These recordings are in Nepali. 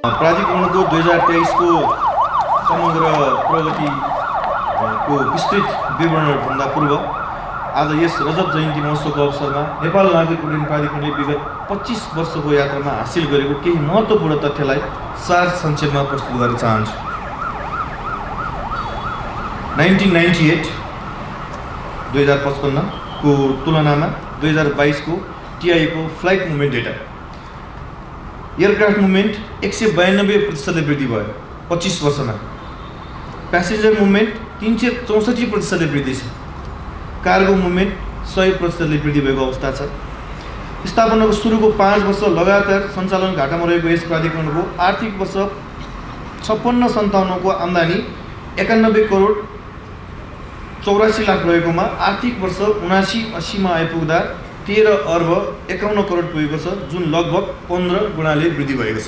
प्राधिकरणको 2023 को समग्र प्रगतिको विस्तृत विवरणभन्दा पूर्व आज यस रजत जयन्ती महोत्सवको अवसरमा नेपाल नागरिक उड्डयन प्राधिकरणले विगत 25 वर्षको यात्रामा हासिल गरेको केही महत्त्वपूर्ण तथ्यलाई सार संक्षेपमा प्रस्तुत गर्न चाहन्छु। 1998 को तुलनामा 2022 को TI को flight movement data aircraft movement 192% वृद्धि भयो 25 वर्षमा। प्यासेन्जर मुभमेन्ट 364% वृद्धि छ। कार्गो मुभमेन्ट 100% वृद्धि भएको अवस्था छ। स्थापनाको सुरुको 5 वर्ष लगातार सञ्चालन घाटामा रहेको यस प्राधिकरणको आर्थिक वर्ष 56-57 को आम्दानी 91 करोड 84 लाख रहेकोमा आर्थिक वर्ष 79-80 मा आइपुग्दा 13 अर्ब 51 करोड पुगेको छ, जुन लगभग 15 गुणाले वृद्धि भएको छ।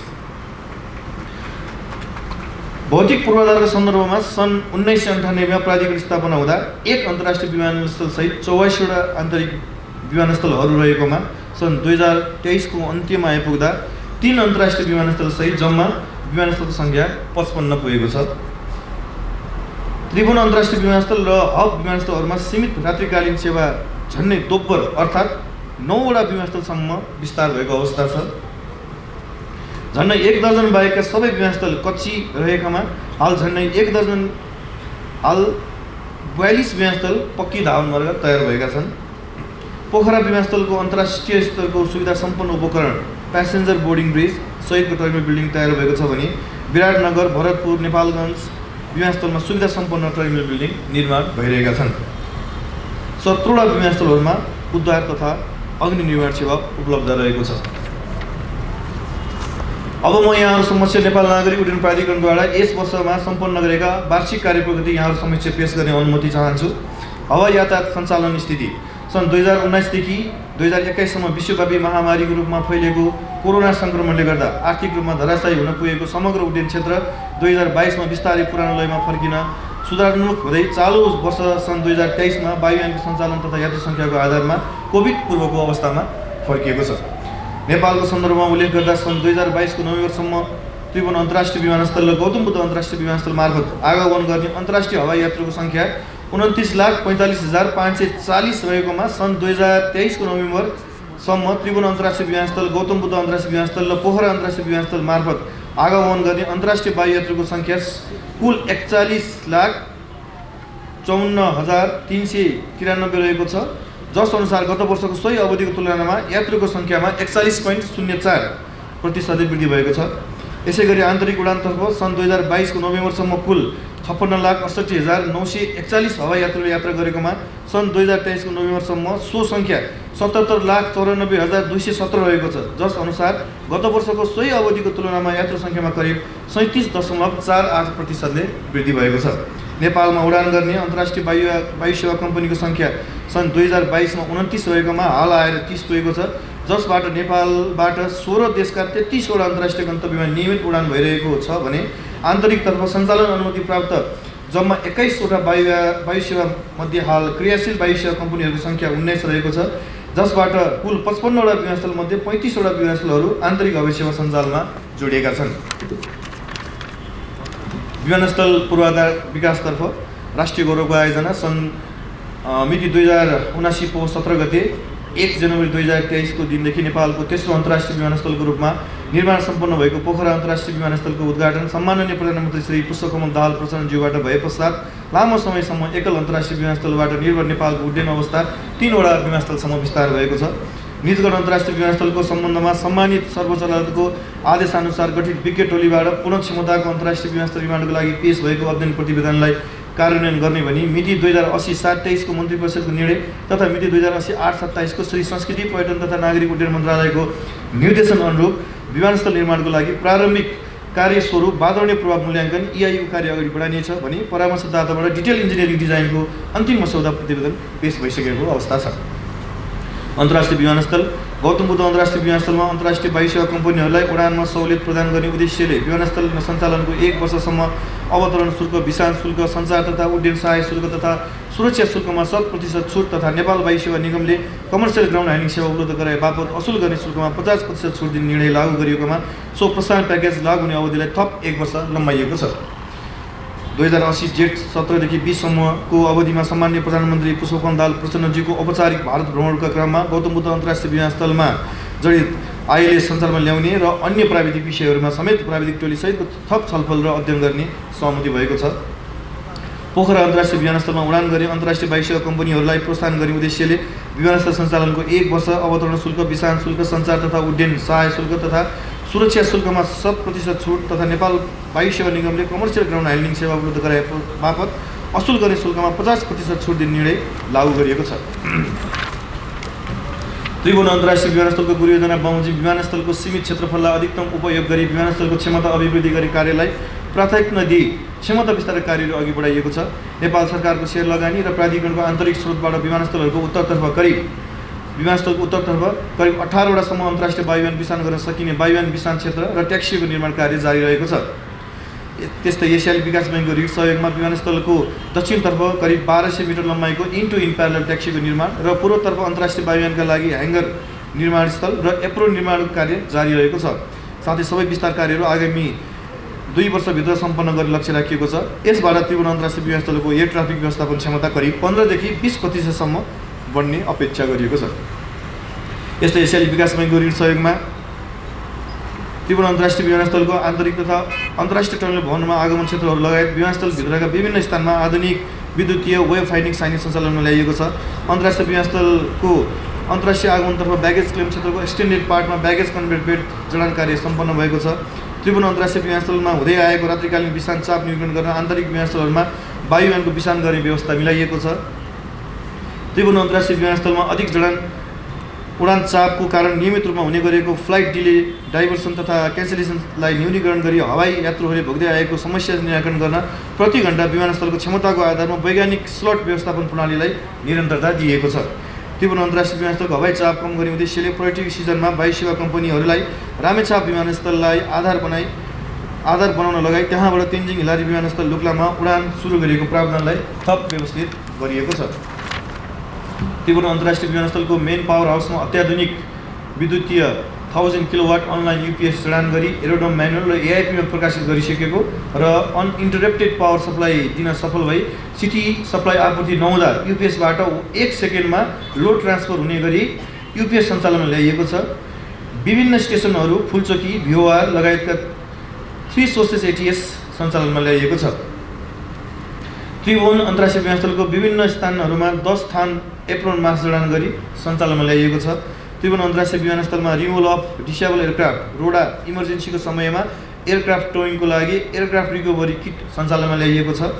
भौतिक पूर्वाधारको सन्दर्भमा सन् 1998 मा प्राधिकरण स्थापना हुँदा 1 अन्तर्राष्ट्रिय विमानस्थल सहित 84 वटा आन्तरिक विमानस्थलहरू रहेकोमा सन् 2023 को अन्त्यमा आइपुग्दा 3 अन्तर्राष्ट्रिय विमानस्थल सहित जम्मा विमानस्थलको संख्या 55 पुगेको छ। त्रिभुवन अन्तर्राष्ट्रिय विमानस्थल र हब विमानस्थलहरूमा सीमित रात्रिकालीन सेवा झन्डै दोब्बर अर्थात् 9 वटा विमानस्थलसम्म विस्तार भएको अवस्था छ। झन्डै 1 दर्जन बाहेकका सबै विमानस्थल कच्ची रहेकामा हाल झन्डै 1 दर्जन 42 विमानस्थल पक्की धावन मार्ग तयार भएका छन्। पोखरा विमानस्थलको अन्तर्राष्ट्रिय स्तरको सुविधा सम्पन्न उपकरण प्यासेन्जर बोर्डिङ ब्रिज सहितको टर्मिनल बिल्डिङ तयार भएको छ भने विराटनगर भरतपुर नेपालगञ्ज विमानस्थलमा सुविधा सम्पन्न टर्मिनल बिल्डिङ निर्माण भइरहेका छन्। 17 वटा विमानस्थलहरूमा उद्धार तथा अग्नि निर्माण सेवा उपलब्ध रहेको छ। अब म यहाँहरू समक्ष नेपाल नागरिक उड्डयन प्राधिकरणद्वारा यस वर्षमा सम्पन्न गरेका वार्षिक कार्यप्रगति यहाँहरू समक्ष पेश गर्ने अनुमति चाहन्छु। हवाई यातायात सञ्चालन स्थिति सन् 2019 देखि 2021 सम्म विश्वव्यापी महामारीको रूपमा फैलिएको कोरोना संक्रमणले गर्दा आर्थिक रूपमा धराशायी हुन पुगेको समग्र उड्डयन क्षेत्र 2022 मा बिस्तारै पुरानो लयमा फर्किन सुधारोन्मुख हुँदै चालु वर्ष सन् 2023 मा वायुयानको सञ्चालन तथा यात्रु सङ्ख्याको आधारमा कोभिड पूर्वको अवस्थामा फर्किएको छ। नेपालको सन्दर्भमा उल्लेख गर्दा सन् 2022 को नोभेम्बरसम्म त्रिभुवन अन्तर्राष्ट्रिय विमानस्थल र गौतम बुद्ध अन्तर्राष्ट्रिय विमानस्थल मार्फत आगमन गर्ने अन्तर्राष्ट्रिय हवाई यात्रुको सङ्ख्या 29,45,540 रहेकोमा सन् 2023 को नोभेम्बरसम्म त्रिभुवन अन्तर्राष्ट्रिय विमानस्थल, गौतम बुद्ध अन्तर्राष्ट्रिय विमानस्थल र पोखरा अन्तर्राष्ट्रिय विमानस्थल मार्फत आगमन गर्ने अन्तर्राष्ट्रिय वायु यात्रुको सङ्ख्या कुल 41,54,393 रहेको छ, जस अनुसार गत वर्षको सोही अवधिको तुलनामा यात्रुको सङ्ख्यामा 41.04% वृद्धि भएको छ। यसैगरी आन्तरिक उडानतर्फ सन् 2022 को नोभेम्बरसम्म कुल 56,68,941 हवाई यात्रुले यात्रा गरेकोमा सन् 2023 को नोभेम्बरसम्म सो सङ्ख्या 77,94,217 रहेको छ, जस अनुसार गत वर्षको सोही अवधिको तुलनामा यात्रु सङ्ख्यामा करिब 37.48% वृद्धि भएको छ। नेपालमा उडान गर्ने अन्तर्राष्ट्रिय वायु सेवा कम्पनीको सङ्ख्या सन् 2022 मा 29 रहेकोमा हाल आएर 30 पुगेको छ, जसबाट नेपालबाट 16 देशका 33 वटा अन्तर्राष्ट्रिय गन्तव्यमा नियमित उडान भइरहेको छ भने आन्तरिकतर्फ सञ्चालन अनुमति प्राप्त जम्मा 21 वटा वायु सेवा मध्ये हाल क्रियाशील वायु सेवा कम्पनीहरूको सङ्ख्या 19 रहेको छ, जसबाट कुल 55 वटा विमानस्थल मध्ये 35 वटा विमानस्थलहरू आन्तरिक हवाई सेवा सञ्जालमा जोडिएका छन्। विमानस्थल पूर्वाधार विकासतर्फ राष्ट्रिय गौरवको आयोजना सन् मिति 2079 पौष 17 गते 1 जनवरी 2023 को दिनदेखि नेपालको तेस्रो अन्तर्राष्ट्रिय विमानस्थलको रूपमा निर्माण सम्पन्न भएको पोखरा अन्तर्राष्ट्रिय विमानस्थलको उद्घाटन सम्माननीय प्रधानमन्त्री श्री पुष्पकमल दाहाल प्रचण्डज्यूबाट भए पश्चात लामो समयसम्म एकल अन्तर्राष्ट्रिय विमानस्थलबाट निर्भर नेपालको उड्डयन अवस्था 3 वटा विमानस्थलसम्म विस्तार भएको छ। निजगढ अन्तर्राष्ट्रिय विमानस्थलको सम्बन्धमा सम्मानित सर्वोच्च अदालतको आदेशअनुसार गठित विज्ञ टोलीबाट पूर्ण क्षमताको अन्तर्राष्ट्रिय विमानस्थल निर्माणको लागि पेश भएको अध्ययन प्रतिवेदनलाई कार्यान्वयन गर्ने भनी मिति 2080-723 को मन्त्री परिषदको निर्णय तथा मिति 2080-827 को श्री संस्कृति पर्यटन तथा नागरिक उड्डयन मन्त्रालयको निर्देशन अनुरूप विमानस्थल निर्माणको लागि प्रारम्भिक कार्य स्वरूप बाधर्ने प्रभाव मूल्याङ्कन EIU कार्य अगाडि बढाइनेछ भनी परामर्शदाताबाट डिटेल इन्जिनियरिङ डिजाइनको अन्तिम मसौदा प्रतिवेदन पेश भइसकेको अवस्था छ। अन्तर्राष्ट्रिय विमानस्थल गौतम बुद्ध अन्तर्राष्ट्रिय विमानस्थलमा अन्तर्राष्ट्रिय वायु सेवा कम्पनीहरूलाई उडानमा सहुलियत प्रदान गर्ने उद्देश्यले विमानस्थल सञ्चालनको 1 वर्षसम्म अवतरण शुल्क, विसान शुल्क, सञ्चार तथा उड्डयन सहायक शुल्क तथा सुरक्षा शुल्कमा 100% छुट तथा नेपाल वायु सेवा निगमले कमर्सियल ग्राउन्ड ह्यान्डलिङ सेवा उपलब्ध गराए बापत असुल गर्ने शुल्कमा 50% छुट दिने निर्णय लागू गरिएकोमा सो प्रोत्साहन प्याकेज लागू हुने अवधिलाई थप 1 वर्ष लम्बाइएको छ। 2080 जेठ 17 देखि 20 सम्मको अवधिमा सम्माननीय प्रधानमन्त्री पुष्पकमल दाहाल प्रचण्डजीको औपचारिक भारत भ्रमणका क्रममा गौतम बुद्ध अन्तर्राष्ट्रिय विमानस्थलमा जडित आईएलएस सञ्चालनमा ल्याउने र अन्य प्राविधिक विषयहरूमा समेत प्राविधिक टोलीसहितको थप छलफल र अध्ययन गर्ने सहमति भएको छ। पोखरा अन्तर्राष्ट्रिय विमानस्थलमा उडान गरी अन्तर्राष्ट्रिय वायु सेवा कम्पनीहरूलाई प्रोत्साहन गर्ने उद्देश्यले विमानस्थल सञ्चालनको 1 वर्ष अवतरण शुल्क, विसान शुल्क, सञ्चार तथा उड्डयन सहायक शुल्क तथा सुरक्षा शुल्कमा 100% छुट तथा नेपाल वायु सेवा निगमले कमर्सियल ग्राउन्ड ह्यान्डलिङ सेवा उपलब्ध गराए बापत असुल गर्ने शुल्कमा 50% छुट दिने निर्णय लागू गरिएको छ। त्रिभुवन अन्तर्राष्ट्रिय विमानस्थलको गुरुयोजना बमोजिम विमानस्थलको सीमित क्षेत्रफललाई अधिकतम उपयोग गरी विमानस्थलको क्षमता अभिवृद्धि गरी कार्यलाई प्राथमिकता दिई क्षमता विस्तार कार्यहरू अघि बढाइएको छ। नेपाल सरकारको सेयर लगानी र प्राधिकरणको आन्तरिक स्रोतबाट विमानस्थलको उत्तरतर्फ करिब 18वटासम्म अन्तर्राष्ट्रिय वायुयान विसान गर्न सकिने वायुयान विसान क्षेत्र र ट्याक्सीको निर्माण कार्य जारी रहेको छ। त्यस्तै एसियाली विकास बैङ्कको ऋण सहयोगमा विमानस्थलको दक्षिणतर्फ करिब 1200 मिटर लम्बाइको इन्टु इन प्यारलल ट्याक्सीको निर्माण र पूर्वतर्फ अन्तर्राष्ट्रिय वायुयानका लागि ह्याङ्गर निर्माण स्थल र एप्रोन निर्माणको कार्य जारी रहेको छ। साथै सबै विस्तार कार्यहरू आगामी 2 वर्षभित्र सम्पन्न गर्ने लक्ष्य राखिएको छ। यसबाट त्रिभुवन अन्तर्राष्ट्रिय विमानस्थलको एयर ट्राफिक व्यवस्थापन क्षमता करिब 15 देखि 20% सम्म बढ्ने अपेक्षा गरिएको छ। यस्तै एसियाली विकास बैङ्कको ऋण सहयोगमा त्रिभुवन अन्तर्राष्ट्रिय विमानस्थलको आन्तरिक तथा अन्तर्राष्ट्रिय टर्मिनल भवनमा आगमन क्षेत्रहरू लगायत विमानस्थलभित्रका विभिन्न स्थानमा आधुनिक विद्युतीय वेब फाइटिङ साइनेज सञ्चालनमा ल्याइएको छ। अन्तर्राष्ट्रिय विमानस्थलको अन्तर्राष्ट्रिय आगमनतर्फ ब्यागेज क्लेम क्षेत्रको एक्सटेन्डेड पार्टमा ब्यागेज कन्भेयर बेल्ट जडान कार्य सम्पन्न भएको छ। त्रिभुवन अन्तर्राष्ट्रिय विमानस्थलमा हुँदै आएको रात्रिकालीन विसान चाप नियन्त्रण गर्न आन्तरिक विमानस्थलहरूमा वायुयानको विसान गर्ने व्यवस्था मिलाइएको छ। त्रिभुवन अन्तर्राष्ट्रिय विमानस्थलमा अधिक उडान चापको कारण नियमित रूपमा हुने गरेको फ्लाइट डिले, डाइभर्सन तथा क्यान्सलेसनलाई न्यूनीकरण गरी हवाई यात्रुहरूले भोग्दै आएको समस्या निराकरण गर्न प्रति घण्टा विमानस्थलको क्षमताको आधारमा वैज्ञानिक स्लट व्यवस्थापन प्रणालीलाई निरन्तरता दिएको छ। त्रिभुवन अन्तर्राष्ट्रिय विमानस्थलको हवाई चाप कम गर्ने उद्देश्यले पर्यटकीय सिजनमा वायु सेवा कम्पनीहरूलाई रामेछाप विमानस्थललाई आधार बनाउन लगाई त्यहाँबाट तेन्जिङ हिलारी विमानस्थल लुक्लामा उडान सुरु गरेको प्रावधानलाई थप व्यवस्थित गरिएको छ। त्रिभुवन अन्तर्राष्ट्रिय विमानस्थलको मेन पावर हाउसमा अत्याधुनिक विद्युतीय 1000 किलोवाट अनलाइन युपिएस जडान गरी एरोड्रोम म्यानुअल र एआइपीमा प्रकाशित गरिसकेको र अनइन्टरप्टेड पावर सप्लाई दिन सफल भई सिटी सप्लाई आपूर्ति नहुँदा युपिएसबाट 1 सेकेन्डमा लोड ट्रान्सफर हुने गरी युपिएस सञ्चालनमा ल्याइएको छ। विभिन्न स्टेसनहरू फुलचोकी, भिओआर लगायतका 3 सोर्सेस एटिएस सञ्चालनमा ल्याइएको छ। त्रिभुवन अन्तर्राष्ट्रिय विमानस्थलको विभिन्न स्थानहरूमा 10 स्थान एप्रोन मास जडान गरी सञ्चालनमा ल्याइएको छ। त्रिभुवन अन्तर्राष्ट्रिय विमानस्थलमा रिमुभल अफ डिसेबल एयरक्राफ्ट रोडा इमर्जेन्सीको समयमा एयरक्राफ्ट टोइङको लागि एयरक्राफ्ट रिकभरी किट सञ्चालनमा ल्याइएको छ।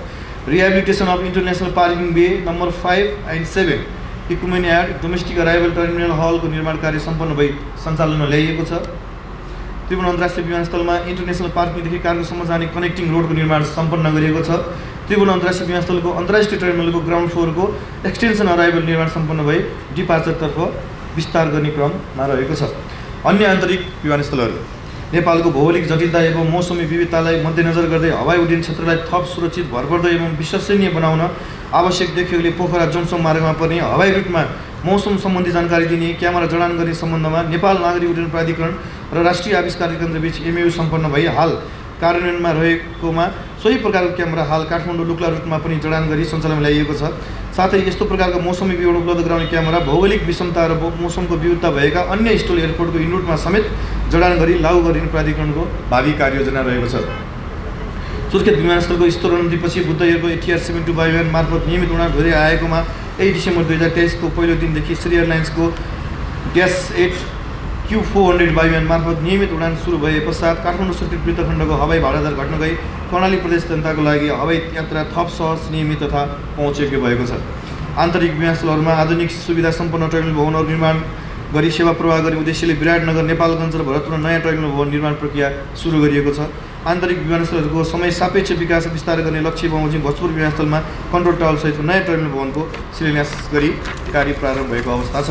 Rehabilitation of international parking bay number 5 and 7 equipment and domestic arrival terminal हलको निर्माण कार्य सम्पन्न भई सञ्चालनमा ल्याइएको छ। त्रिभुवन अन्तर्राष्ट्रिय विमानस्थलमा इन्टरनेसनल पार्किङदेखि कार्गोसम्म जाने कनेक्टिङ रोडको निर्माण सम्पन्न गरिएको छ। त्रिभुवन अन्तर्राष्ट्रिय विमानस्थलको अन्तर्राष्ट्रिय टर्मिनलको ग्राउन्ड फ्लोरको एक्सटेन्सन अराइभल निर्माण सम्पन्न भई डिपार्चरतर्फ विस्तार गर्ने क्रममा रहेको छ। अन्य आन्तरिक विमानस्थलहरू नेपालको भौगोलिक जटिलता एवं मौसमी विविधतालाई मध्यनजर गर्दै हवाई उड्डयन क्षेत्रलाई थप सुरक्षित, भरपर्दो एवं विश्वसनीय बनाउन आवश्यक देखिएकोले पोखरा जोन्सोङ मार्गमा पर्ने हवाई रुटमा मौसम सम्बन्धी जानकारी दिने, क्यामेरा जडान गर्ने सम्बन्धमा नेपाल नागरिक उड्डयन प्राधिकरण र राष्ट्रिय आविष्कार केन्द्रबीच एमओयू सम्पन्न भई हाल कार्यान्वयनमा रहेकोमा सोही प्रकारको क्यामेरा हाल काठमाडौँ लुक्ला रुटमा पनि जडान गरी सञ्चालनमा ल्याइएको छ। साथै यस्तो प्रकारको मौसमी विवरण उपलब्ध गराउने क्यामेरा भौगोलिक विषमता र मौसमको विविधता भएका अन्य स्टोल एयरपोर्टको इनरुटमा समेत जडान गरी लागू गरिने प्राधिकरणको भावी कार्ययोजना रहेको छ। सुर्खेत विमानस्थलको स्तरोन्नतिपछि बुद्ध एयरको ATR 72 वायुयान मार्फत नियमित उडान हुँदै आएकोमा 1 डिसेम्बर 2023 को पहिलो दिनदेखि श्री एयरलाइन्सको -8 Q400 वायुयान मार्फत नियमित उडान सुरु भए पश्चात काठमाडौँ सुर्खेत वृत्तखण्डको हवाई भाडादर घट्न गई कर्णाली प्रदेश जनताको लागि हवाई यात्रा थप सहज, नियमित तथा पहुँचयोग्य भएको छ। आन्तरिक विमानस्थलहरूमा आधुनिक सुविधा सम्पन्न टर्मिनल भवनहरू निर्माण गरी सेवा प्रवाह गर्ने उद्देश्यले विराटनगर, नेपालगञ्ज र भरतपुरमा नयाँ टर्मिनल भवन निर्माण प्रक्रिया सुरु गरिएको छ। आन्तरिक विमानस्थलहरूको समय सापेक्ष विकास विस्तार गर्ने लक्ष्य बमोजिम भोजपुर विमानस्थलमा कन्ट्रोल टावर सहितको नयाँ टर्मिनल भवनको शिलान्यास गरी कार्य प्रारम्भ भएको अवस्था छ।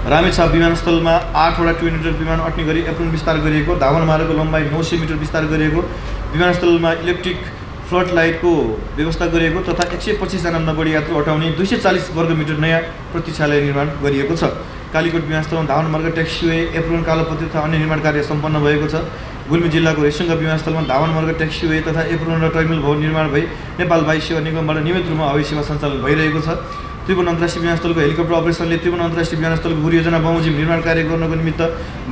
रामेछाप विमानस्थलमा 8वटा ट्विन इंटर विमान अट्ने गरी एप्रोन विस्तार गरिएको, धावन मार्गको लम्बाइ 900 मिटर विस्तार गरिएको, विमानस्थलमा इलेक्ट्रिक फ्लड लाइटको व्यवस्था गरिएको तथा 125 जना बढी यात्रु हटाउने 240 वर्ग मिटर नयाँ प्रतीक्षालय निर्माण गरिएको छ। कालीकोट विमानस्थलमा धावन मार्ग ट्याक्सीवे एप्रोन कालोपत्री तथा अन्य निर्माण कार्य सम्पन्न भएको छ। गुल्मी जिल्लाको रेसुङ्गा विमानस्थलमा धावन मार्ग ट्याक्सीवे तथा एप्रोन र टर्मिनल भवन निर्माण भई नेपाल वायु सेवा निगमबाट नियमित रूपमा हवाई सेवा सञ्चालन भइरहेको छ। त्रिभुवन अन्तर्राष्ट्रिय विमानस्थलको हेलिकप्टर अपरेसनले त्रिभुवन अन्तर्राष्ट्रिय विमानस्थलको परियोजना बमोजिम निर्माण कार्य गर्नको निमित्त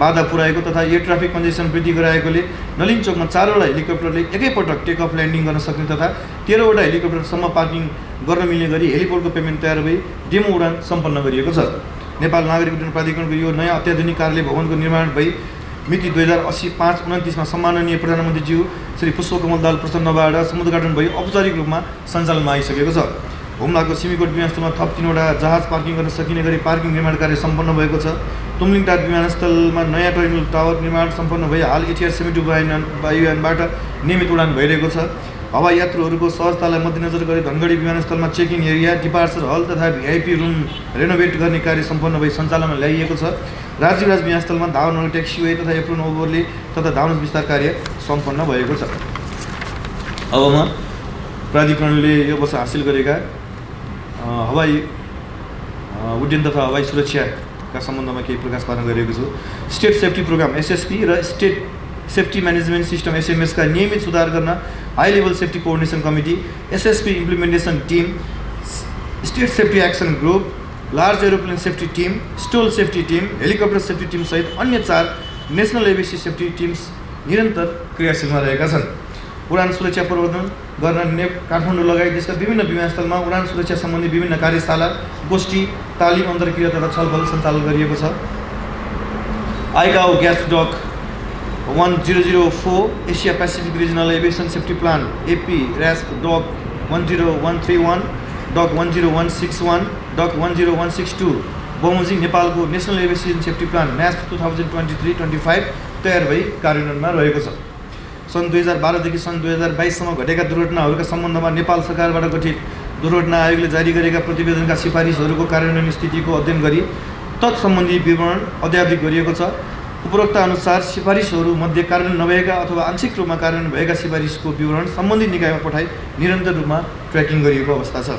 बाधा पुर्याएको तथा एयर ट्राफिक कन्जेसन वृद्धि गराएकोले नलिन चोकमा 4वटा हेलिकप्टरले एकैपटक टेक अफ ल्यान्डिङ गर्न सक्ने तथा 13वटा हेलिकप्टरसम्म पार्किङ गर्न मिल्ने गरी हेलिपोर्टको पेमेन्ट तयार भई डेमो उडान सम्पन्न गरिएको छ। नेपाल नागरिक उड्डयन प्राधिकरणको यो नयाँ अत्याधुनिक कार्यालय भवनको निर्माण भई मिति 2080-5-29 सम्माननीय प्रधानमन्त्रीज्यू श्री पुष्पकमल दाहाल प्रचण्डबाट समुद्घाटन भई औपचारिक रूपमा सञ्चालनमा आइसकेको छ। हुम्लाको सिमीकोट विमानस्थलमा थप 3वटा जहाज पार्किङ गर्न सकिने गरी पार्किङ निर्माण कार्य सम्पन्न भएको छ। तुमलिङटार विमानस्थलमा नयाँ टर्मिनल टावर निर्माण सम्पन्न भई हाल ATR 72 वायुयानबाट नियमित उडान भइरहेको छ। हवाई यात्रुहरूको सहजतालाई मध्यनजर गरी धनगढी विमानस्थलमा चेक इन एरिया, डिपार्चर हल तथा VIP रुम रेनोभेट गर्ने कार्य सम्पन्न भई सञ्चालनमा ल्याइएको छ। राजीवराज विमानस्थलमा धावन ट्याक्सीवे तथा एप्रोन ओभरले तथा धावन विस्तार कार्य सम्पन्न भएको छ। अब म प्राधिकरणले यो वर्ष हासिल गरेका हवाई उड्डयन तथा हवाई सुरक्षाका सम्बन्धमा केही प्रकाश पार्न गरेको छु। स्टेट सेफ्टी प्रोग्राम SSP र state safety management system SMS का नियमित सुधार गर्न high level safety coordination committee, SSP implementation team, state safety action group, large aeroplane safety team, STOL safety team, helicopter safety team सहित अन्य 4 नेशनल एभिएसी सेफ्टी टिम्स निरन्तर क्रियाशीलमा रहेका छन्। उडान सुरक्षा प्रवर्धन गर्न काठमाडौँ लगायत देशका विभिन्न विमानस्थलमा उडान सुरक्षा सम्बन्धी विभिन्न कार्यशाला, गोष्ठी, तालिम, अन्तर्क्रिया तथा छलफल सञ्चालन गरिएको छ। आइकाओ ग्यास doc 1004 Asia Pacific regional aviation safety plan AP RASP doc 10131, doc 10161, doc 10162 बमोजिम नेपालको national aviation safety plan NASP 2023-25 तयार भई कार्यान्वयनमा रहेको छ। सन् 2012 देखि सन् 2022 सम्म घटेका दुर्घटनाहरूका सम्बन्धमा नेपाल सरकारबाट गठित दुर्घटना आयोगले जारी गरेका प्रतिवेदनका सिफारिसहरूको कार्यान्वयन स्थितिको अध्ययन गरी तत्सम्बन्धी विवरण अध्यावधिक गरिएको छ। उपरोक्त अनुसार सिफारिसहरू मध्ये कार्यान्वयन नभएका अथवा आंशिक रूपमा कार्यान्वयन भएका सिफारिसको विवरण सम्बन्धित निकायमा पठाई निरन्तर रूपमा ट्र्याकिङ गरिएको अवस्था छ।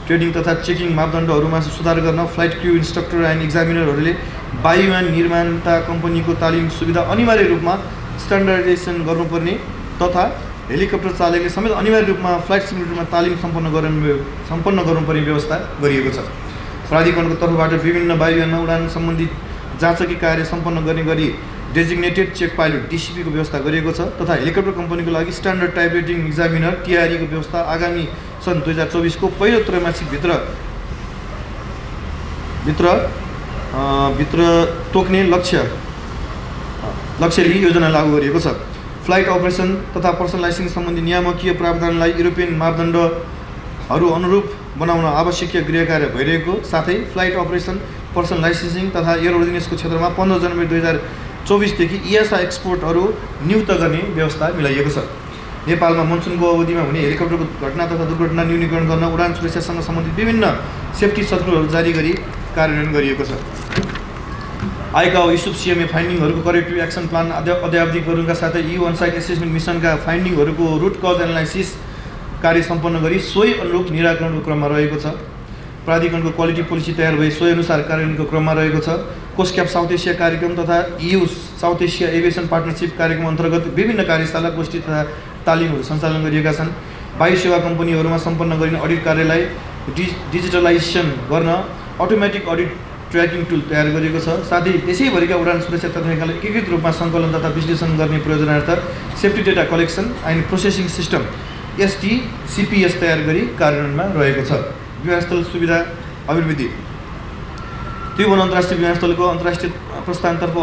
ट्रेडिङ तथा चेकिङ मापदण्डहरूमा सुधार गर्न फ्लाइट क्रू इन्स्ट्रक्टर एन्ड एक्जामिनरहरूले वायुयान निर्माता कम्पनीको तालिम सुविधा अनिवार्य रूपमा स्ट्यान्डर्डाइजेसन गर्नुपर्ने तथा हेलिकप्टर चालकले समेत अनिवार्य रूपमा फ्लाइट सिमुलेटरमा तालिम सम्पन्न गर्नुपर्ने व्यवस्था गरिएको छ। प्राधिकरणको तर्फबाट विभिन्न वायुयानमा उडान सम्बन्धी जाँचकी कार्य सम्पन्न गर्ने गरी डेजिग्नेटेड चेक पाइलट DCP को व्यवस्था गरिएको छ तथा हेलिकप्टर कम्पनीको लागि standard type rating examiner TRE को व्यवस्था आगामी सन् 2024 को पहिलो त्रैमासिक भित्र तोक्ने लक्ष्यले योजना लागू गरिएको छ। फ्लाइट अपरेसन तथा पर्सनलाइजिङ सम्बन्धी नियामकीय प्रावधानलाई युरोपियन मापदण्डहरू अनुरूप बनाउन आवश्यक गृह कार्य भइरहेको साथै फ्लाइट अपरेसन पर्सन लाइसेन्सिङ तथा एयरवर्दिनेसको क्षेत्रमा 15 जनवरी 2024 देखि EASA एक्सपोर्टहरू नियुक्त गर्ने व्यवस्था मिलाइएको छ। नेपालमा मनसुनको अवधिमा हुने हेलिकप्टरको घटना तथा दुर्घटना न्यूनीकरण गर्न उडान सुरक्षासँग सम्बन्धित विभिन्न सेफ्टी सर्कुलरहरू जारी गरी कार्यान्वयन गरिएको छ। आइकाओ इस्युब CMA फाइन्डिङहरूको करेक्टिभ एक्सन प्लान अध्यावधिक गर्नुका साथै EU onsite assessment मिसनका फाइन्डिङहरूको root cause analysis कार्य सम्पन्न गरी सोही अनुरूप निराकरणको क्रममा रहेको छ। प्राधिकरणको क्वालिटी पोलिसी तयार भई सोही अनुसार कार्यान्वयनको क्रममा रहेको छ। कोस्क्याप साउथ एसिया कार्यक्रम तथा EU South Asia aviation partnership कार्यक्रम अन्तर्गत विभिन्न कार्यशाला, गोष्ठी तथा तालिमहरू सञ्चालन गरिएका छन्। वायु सेवा कम्पनीहरूमा सम्पन्न गरिने अडिट कार्यलाई डिजिटलाइजेसन गर्न अटोमेटिक अडिट ट्र्याकिङ टुल तयार गरिएको छ। साथै देशैभरिका उडान सुरक्षा तथ्याङ्कलाई एकीकृत रूपमा सङ्कलन तथा विश्लेषण गर्ने प्रयोजनार्थ safety data collection and processing system STCPS तयार गरी कार्यान्वयनमा रहेको छ। विमानस्थल सुविधा अभिवृद्धि त्रिभुवन अन्तर्राष्ट्रिय विमानस्थलको अन्तर्राष्ट्रिय प्रस्थानतर्फ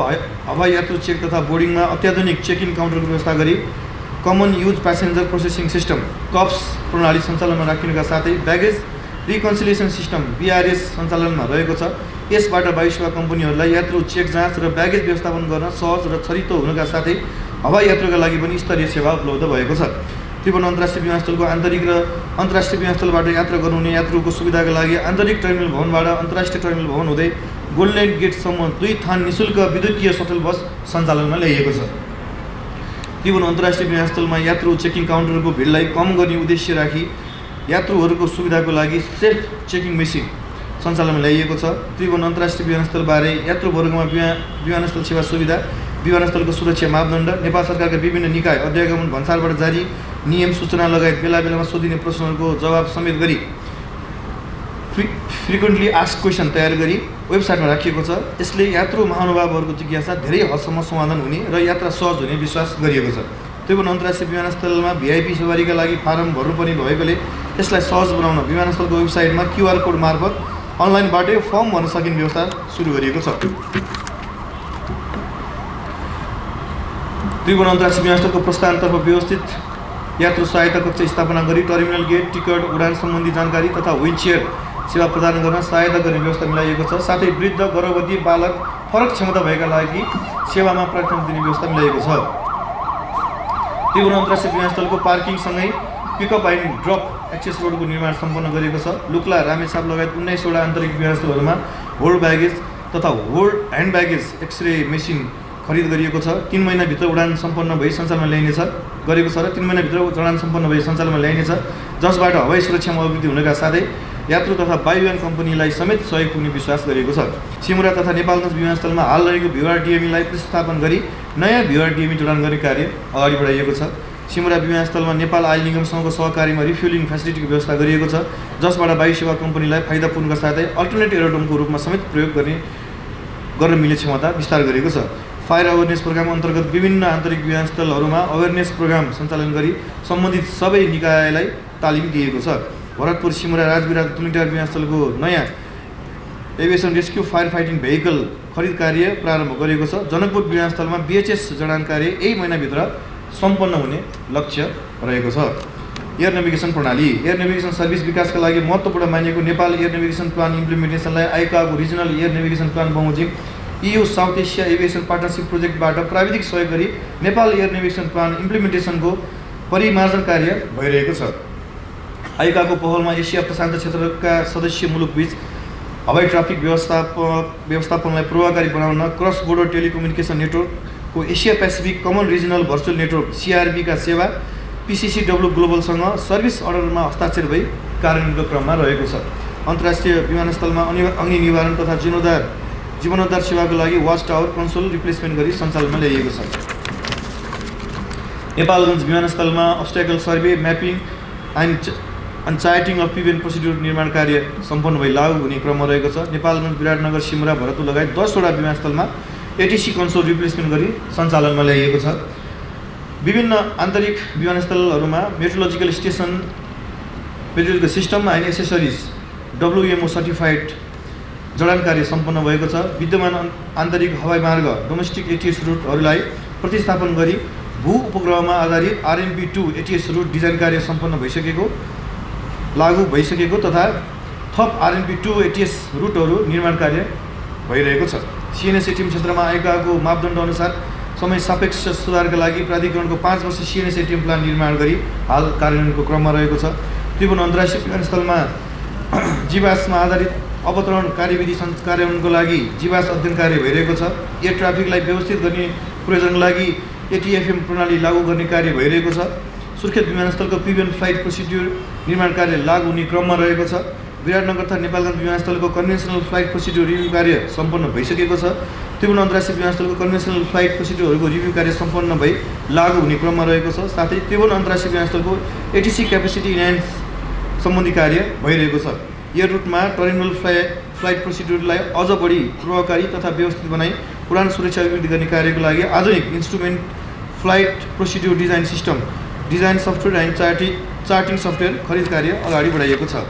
हवाई यात्रु चेक तथा बोर्डिङमा अत्याधुनिक चेक इन काउन्टरको व्यवस्था गरी common use passenger processing system CUPS प्रणाली सञ्चालनमा राखिनुका साथै ब्यागेज रिकन्सिलिएसन सिस्टम BRS सञ्चालनमा रहेको छ। यसबाट वायु सेवा कम्पनीहरूलाई यात्रु चेक जाँच र ब्यागेज व्यवस्थापन गर्न सहज र छरितो हुनुका साथै हवाई यात्रुका लागि पनि स्तरीय सेवा उपलब्ध भएको छ। त्रिभुवन अन्तर्राष्ट्रिय विमानस्थलको आन्तरिक र अन्तर्राष्ट्रिय विमानस्थलबाट यात्रा गर्नुहुने यात्रुको सुविधाका लागि आन्तरिक टर्मिनल भवनबाट अन्तर्राष्ट्रिय टर्मिनल भवन हुँदै गोल्डन गेटसम्म 2 थान निःशुल्क विद्युतीय सटल बस सञ्चालनमा ल्याइएको छ। त्रिभुवन अन्तर्राष्ट्रिय विमानस्थलमा यात्रु चेकिङ काउन्टरको भिडलाई कम गर्ने उद्देश्य राखी यात्रुहरूको सुविधाको लागि सेल्फ चेकिङ मेसिन सञ्चालनमा ल्याइएको छ। त्रिभुवन अन्तर्राष्ट्रिय विमानस्थलबारे यात्रुवर्गमा विमानस्थल सेवा सुविधा, विमानस्थलको सुरक्षा मापदण्ड, नेपाल सरकारका विभिन्न निकाय अध्यागमन भन्सारबाट जारी नियम सूचना लगायत बेला बेलामा सोधिने प्रश्नहरूको जवाब समेत गरी फ्रिक्वेन्टली आस्क्ड क्वेसन तयार गरी वेबसाइटमा राखिएको छ। यसले यात्रु महानुभावहरूको जिज्ञासा धेरै हदसम्म समाधान हुने र यात्रा सहज हुने विश्वास गरिएको छ। त्रिभुवन अन्तर्राष्ट्रिय विमानस्थलमा भिआइपी सवारीका लागि फारम भर्नुपर्ने भएकोले यसलाई सहज बनाउन विमानस्थलको वेबसाइटमा QR कोड मार्फत अनलाइनबाटै फर्म भर्न सकिने व्यवस्था सुरु गरिएको छ। त्रिभुवन अन्तर्राष्ट्रिय विमानस्थलको प्रस्थानतर्फ व्यवस्थित यात्रु सहायता कक्ष स्थापना गरी टर्मिनल गेट, टिकट, उडान सम्बन्धी जानकारी तथा व्हीलचेयर सेवा प्रदान गर्न सहायता गर्ने व्यवस्था मिलाइएको छ। साथै वृद्ध, गर्भवती, बालक, फरक क्षमता भएका लागि सेवामा प्राथमिकता दिने व्यवस्था मिलाइएको छ। त्रिभुवन अन्तर्राष्ट्रिय विमानस्थलको पार्किङसँगै पिकअप एन्ड ड्रप एक्सेस रोडको निर्माण सम्पन्न गरिएको छ। लुक्ला, रामेछाप लगायत 19वटा आन्तरिक विमानस्थलहरूमा होल्ड ब्यागेज तथा hold hand baggage X-ray machine खरिद गरिएको छ। 3 महिनाभित्र उडान सम्पन्न भई सञ्चालनमा ल्याइनेछ गरेको छ र 3 महिनाभित्र उडान सम्पन्न भई सञ्चालनमा ल्याइनेछ, जसबाट हवाई सुरक्षामा अभिवृद्धि हुनका साथै यात्रु तथा वायुयान कम्पनीलाई समेत सहयोग पुग्ने विश्वास गरिएको छ। सिमुरा तथा नेपालगञ्ज विमानस्थलमा हाल रहेको VRDME-लाई प्रतिस्थापन गरी नयाँ VRDME जडान गर्ने कार्य अगाडि बढाइएको छ। सिमुरा विमानस्थलमा नेपाल आयल निगमसँगको सहकारीमा रिफ्युलिङ फेसिलिटीको व्यवस्था गरिएको छ, जसबाट वायु सेवा कम्पनीलाई फाइदा पुग्नका साथै अल्टरनेट एरोड्रोमको रूपमा समेत प्रयोग गर्न मिल्ने क्षमता विस्तार गरेको छ। फायर अवेरनेस प्रोग्राम अन्तर्गत विभिन्न आन्तरिक विमानस्थलहरूमा अवेरनेस प्रोग्राम सञ्चालन गरी सम्बन्धित सबै निकायलाई तालिम दिएको छ। भरतपुर सिमुरा राजविराज तुलिटार विमानस्थलको नयाँ aviation rescue fire fighting vehicle खरिद कार्य प्रारम्भ गरेको छ। जनकपुर विमानस्थलमा VHS जडान कार्य यही महिनाभित्र सम्पन्न हुने लक्ष्य रहेको छ। एयर नेभिगेसन प्रणाली, एयर नेभिगेसन सर्भिस विकासका लागि महत्त्वपूर्ण मानिएको नेपाल एयर नेभिगेसन प्लान इम्प्लिमेन्टेसनलाई आइकाको रिजनल एयर नेभिगेसन प्लान बमोजिम EU South Asia aviation partnership प्रोजेक्टबाट प्राविधिक सहयोग गरी नेपाल एयर नेभिगेसन प्लान इम्प्लिमेन्टेसनको परिमार्जन कार्य भइरहेको छ। आइकाको पहलमा एसिया प्रशान्त क्षेत्रका सदस्य मुलुकबीच हवाई ट्राफिक व्यवस्थापनलाई प्रभावकारी बनाउन क्रस बोर्डर टेलिकम्युनिकेसन नेटवर्कको Asia Pacific common regional virtual network CRB का सेवा PCCW ग्लोबलसँग सर्भिस अर्डरमा हस्ताक्षर भई कार्यान्वयनको क्रममा रहेको छ। अन्तर्राष्ट्रिय विमानस्थलमा अग्नि निवारण तथा जीवनोद्धार सेवाको लागि वाच टावर कन्सोल रिप्लेसमेन्ट गरी सञ्चालनमा ल्याइएको छ। नेपालगञ्ज विमानस्थलमा obstacle survey, mapping and charting of prevent procedure निर्माण कार्य सम्पन्न भई लागू हुने क्रममा रहेको छ। नेपालगञ्ज, विराटनगर, सिमुरा, भरतपुर लगायत 10वटा विमानस्थलमा ATC कन्सोल रिप्लेसमेन्ट गरी सञ्चालनमा ल्याइएको छ। विभिन्न आन्तरिक विमानस्थलहरूमा meteorological system and accessories WMO certified जडान कार्य सम्पन्न भएको छ। विद्यमान आन्तरिक हवाई मार्ग डोमेस्टिक ATS रुटहरूलाई प्रतिस्थापन गरी भू उपग्रहमा आधारित RMP2 ATS रुट डिजाइन कार्य सम्पन्न लागू भइसकेको तथा थप RMP2 ATS रुटहरू निर्माण कार्य भइरहेको छ। CNS ATM क्षेत्रमा आइकाको मापदण्ड अनुसार समय सापेक्ष सुधारका लागि प्राधिकरणको 5 वर्ष CNS ATM प्लान निर्माण गरी हाल कार्यान्वयनको क्रममा रहेको छ। त्रिभुवन अन्तर्राष्ट्रिय विमानस्थलमा जीवासमा आधारित अवतरण कार्यविधि कार्यान्वयनको लागि जीवास अध्ययन कार्य भइरहेको छ। एयर ट्राफिकलाई व्यवस्थित गर्ने प्रयोजनका लागि ATFM प्रणाली लागू गर्ने कार्य भइरहेको छ। सुर्खेत विमानस्थलको प्रिभेन्ट फ्लाइट प्रोसिड्युर निर्माण कार्य लागू हुने क्रममा रहेको छ। विराटनगर तथा नेपालगञ्ज विमानस्थलको कन्भेन्सनल फ्लाइट प्रोसिड्युर रिभ्यू कार्य सम्पन्न भइसकेको छ। त्रिभुवन अन्तर्राष्ट्रिय विमानस्थलको कन्भेन्सनल फ्लाइट प्रोसिड्युरहरूको रिभ्यू कार्य सम्पन्न भई लागू हुने क्रममा रहेको छ। साथै त्रिभुवन अन्तर्राष्ट्रिय विमानस्थलको ATC क्यापेसिटी इन्हान्स सम्बन्धी कार्य भइरहेको छ। एयर रुटमा टर्मिनल फ्लाइट प्रोसिड्युरलाई अझ बढी प्रभावकारी तथा व्यवस्थित बनाई उडान सुरक्षा अभिवृद्धि गर्ने कार्यको लागि आधुनिक instrument flight procedure design system, design software and charting software खरिद कार्य अगाडि बढाइएको छ।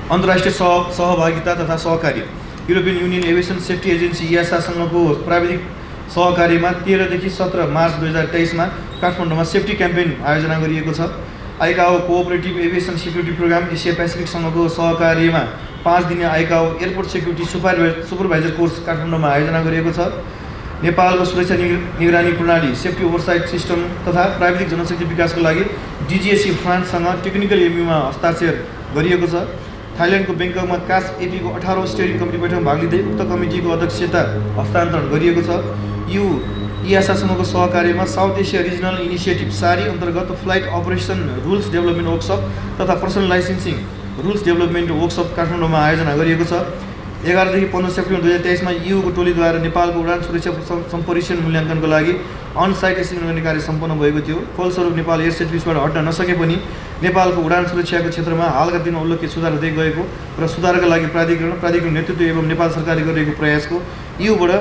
अन्तर्राष्ट्रिय सहभागिता तथा सहकार्य, European Union aviation safety agency EASAसँगको प्राविधिक सहकार्यमा 13 देखि 17 मार्च 2023 काठमाडौँमा सेफ्टी क्याम्पेन आयोजना गरिएको छ। ICAO cooperative aviation security programme Asia पेसिफिकसँगको सहकार्यमा 5 दिने ICAO airport security supervisor course काठमाडौँमा आयोजना गरिएको छ। नेपालको सुरक्षा निगरानी प्रणाली सेफ्टी ओभरसाइट सिस्टम तथा प्राविधिक जनशक्ति विकासको लागि DGSE फ्रान्ससँग टेक्निकल MOUमा हस्ताक्षर गरिएको छ। थाइल्यान्डको बेङ्ककमा कास एपीको 18औं स्टेयरिङ कमिटी बैठकमा भाग लिँदै उक्त कमिटीको अध्यक्षता हस्तान्तरण गरिएको छ। EASAसँगको सहकार्यमा South Asia regional initiative SARI अन्तर्गत flight operation rules development workshop तथा personnel licensing rules development workshop काठमाडौँमा आयोजना गरिएको छ। 11 देखि 15 सेप्टेम्बर 2023 मा EU को टोलीद्वारा नेपालको उडान सुरक्षा सम्परीक्षण मूल्याङ्कनको लागि अन साइट एसेसमेन्ट गर्ने कार्य सम्पन्न भएको थियो। फलस्वरूप नेपाल एयरसेफ लिस्टबाट हट्न नसके पनि नेपालको उडान सुरक्षाको क्षेत्रमा हालका दिनमा उल्लेखित सुधार हुँदै गएको र सुधारका लागि प्राधिकरण नेतृत्व एवं नेपाल सरकारले गरिरहेको प्रयासको EUबाट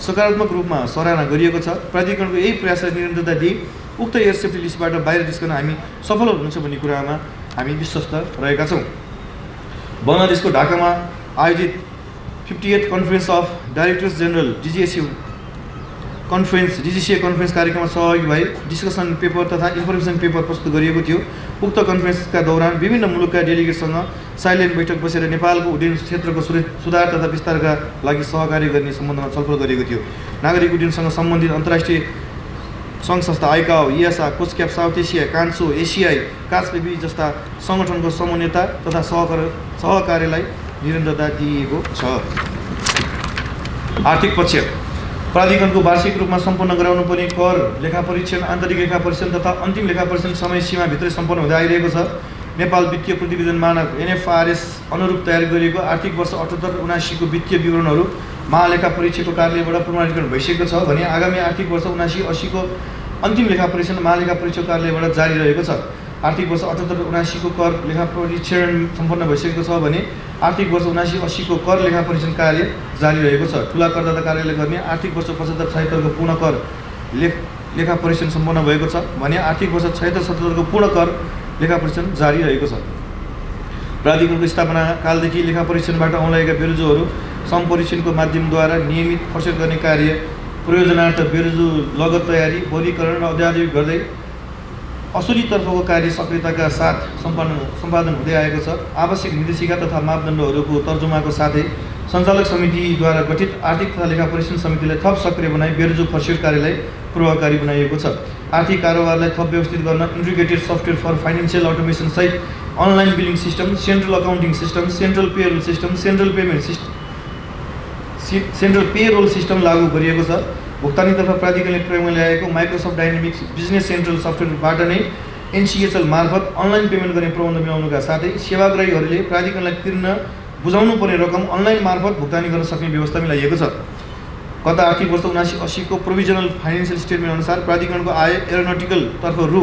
सकारात्मक रूपमा सराहना गरिएको छ। प्राधिकरणको यही प्रयासलाई निरन्तरता दिई उक्त एयरसेफ्टी लिस्टबाट बाहिर निस्कन हामी सफल हुनुहुन्छ भन्ने कुरामा हामी विश्वस्त रहेका छौँ। बङ्गलादेशको ढाकामा आयोजित 58th conference of directors general DGSE conference कार्यक्रममा सहभागी भई डिस्कसन पेपर तथा इन्फर्मेसन पेपर प्रस्तुत गरिएको थियो। उक्त कन्फरेन्सका दौरान विभिन्न मुलुकका डेलिगेटसँग साइलेन्ट बैठक बसेर नेपालको उड्डयन क्षेत्रको सुधार तथा विस्तारका लागि सहकार्य गर्ने सम्बन्धमा छलफल गरिएको थियो। नागरिक उड्डयनसँग सम्बन्धित अन्तर्राष्ट्रिय सङ्घ संस्था ICAO, EASA, कोचक्याप साउथ एसिया, कान्सो, एसियाई, कासपेबी जस्ता सङ्गठनको समन्वयता तथा सहकार्यलाई निरन्तरता दिएको छ। आर्थिक पक्ष प्राधिकरणको वार्षिक रूपमा सम्पन्न गराउनु पर्ने कर लेखा परीक्षण, आन्तरिक लेखा परीक्षण तथा अन्तिम लेखा परीक्षण समय सीमाभित्रै सम्पन्न हुँदै आइरहेको छ। नेपाल वित्तीय प्रतिवेदन मानक NFRS अनुरूप तयार गरिएको आर्थिक वर्ष 78-79 को वित्तीय विवरणहरू महालेखा परीक्षकको कार्यालयबाट प्रमाणीकरण भइसकेको छ भने आगामी आर्थिक वर्ष 79-80 को अन्तिम लेखा परीक्षण महालेखा परीक्षक कार्यालयबाट जारी रहेको छ। आर्थिक वर्ष 78-79 को कर लेखा परीक्षण सम्पन्न भइसकेको छ भने आर्थिक वर्ष 79-80 को कर लेखा परीक्षण कार्य जारी रहेको छ। ठुला करदाता कार्यालय गर्ने आर्थिक वर्ष 75-76 को पूर्ण कर लेखा परीक्षण सम्पन्न भएको छ भने आर्थिक वर्ष 76-77 को पूर्ण कर लेखा परीक्षण जारी रहेको छ। प्राधिकरणको स्थापना कालदेखि लेखा परीक्षणबाट औँलाएका बेरोजोहरू सम्परीक्षणको माध्यमद्वारा नियमित फसट गर्ने कार्य प्रयोजनार्थ बेरोजो लगत तयारी, वर्गीकरण र अध्यादेश गर्दै असुलीतर्फको कार्य सक्रियताका साथ सम्पादन हुँदै आएको छ। आवश्यक निर्देशिका तथा मापदण्डहरूको तर्जुमाको साथै सञ्चालक समितिद्वारा गठित आर्थिक तथा लेखा परीक्षण समितिलाई थप सक्रिय बनाई बेरोजो फसट कार्यलाई प्रभावकारी बनाइएको छ। आर्थिक कारोबारलाई थप व्यवस्थित गर्न integrated software for financial automation सहित online billing system, central accounting system, central payroll system लागू गरिएको छ। भुक्तानीतर्फ प्राधिकरणले प्रयोगमा ल्याएको माइक्रोसफ्ट डाइनामिक्स बिजनेस सेन्ट्रल सफ्टवेयरबाट नै NCHL मार्फत अनलाइन पेमेन्ट गर्ने प्रबन्ध मिलाउनुका साथै सेवाग्राहीहरूले प्राधिकरणलाई तिर्न बुझाउनु पर्ने रकम अनलाइन मार्फत भुक्तानी गर्न सक्ने व्यवस्था मिलाइएको छ। गत आर्थिक वर्ष 79-80 को प्रोभिजनल फाइनेन्सियल स्टेटमेन्ट अनुसार प्राधिकरणको आय एरोनोटिकल तर्फ रु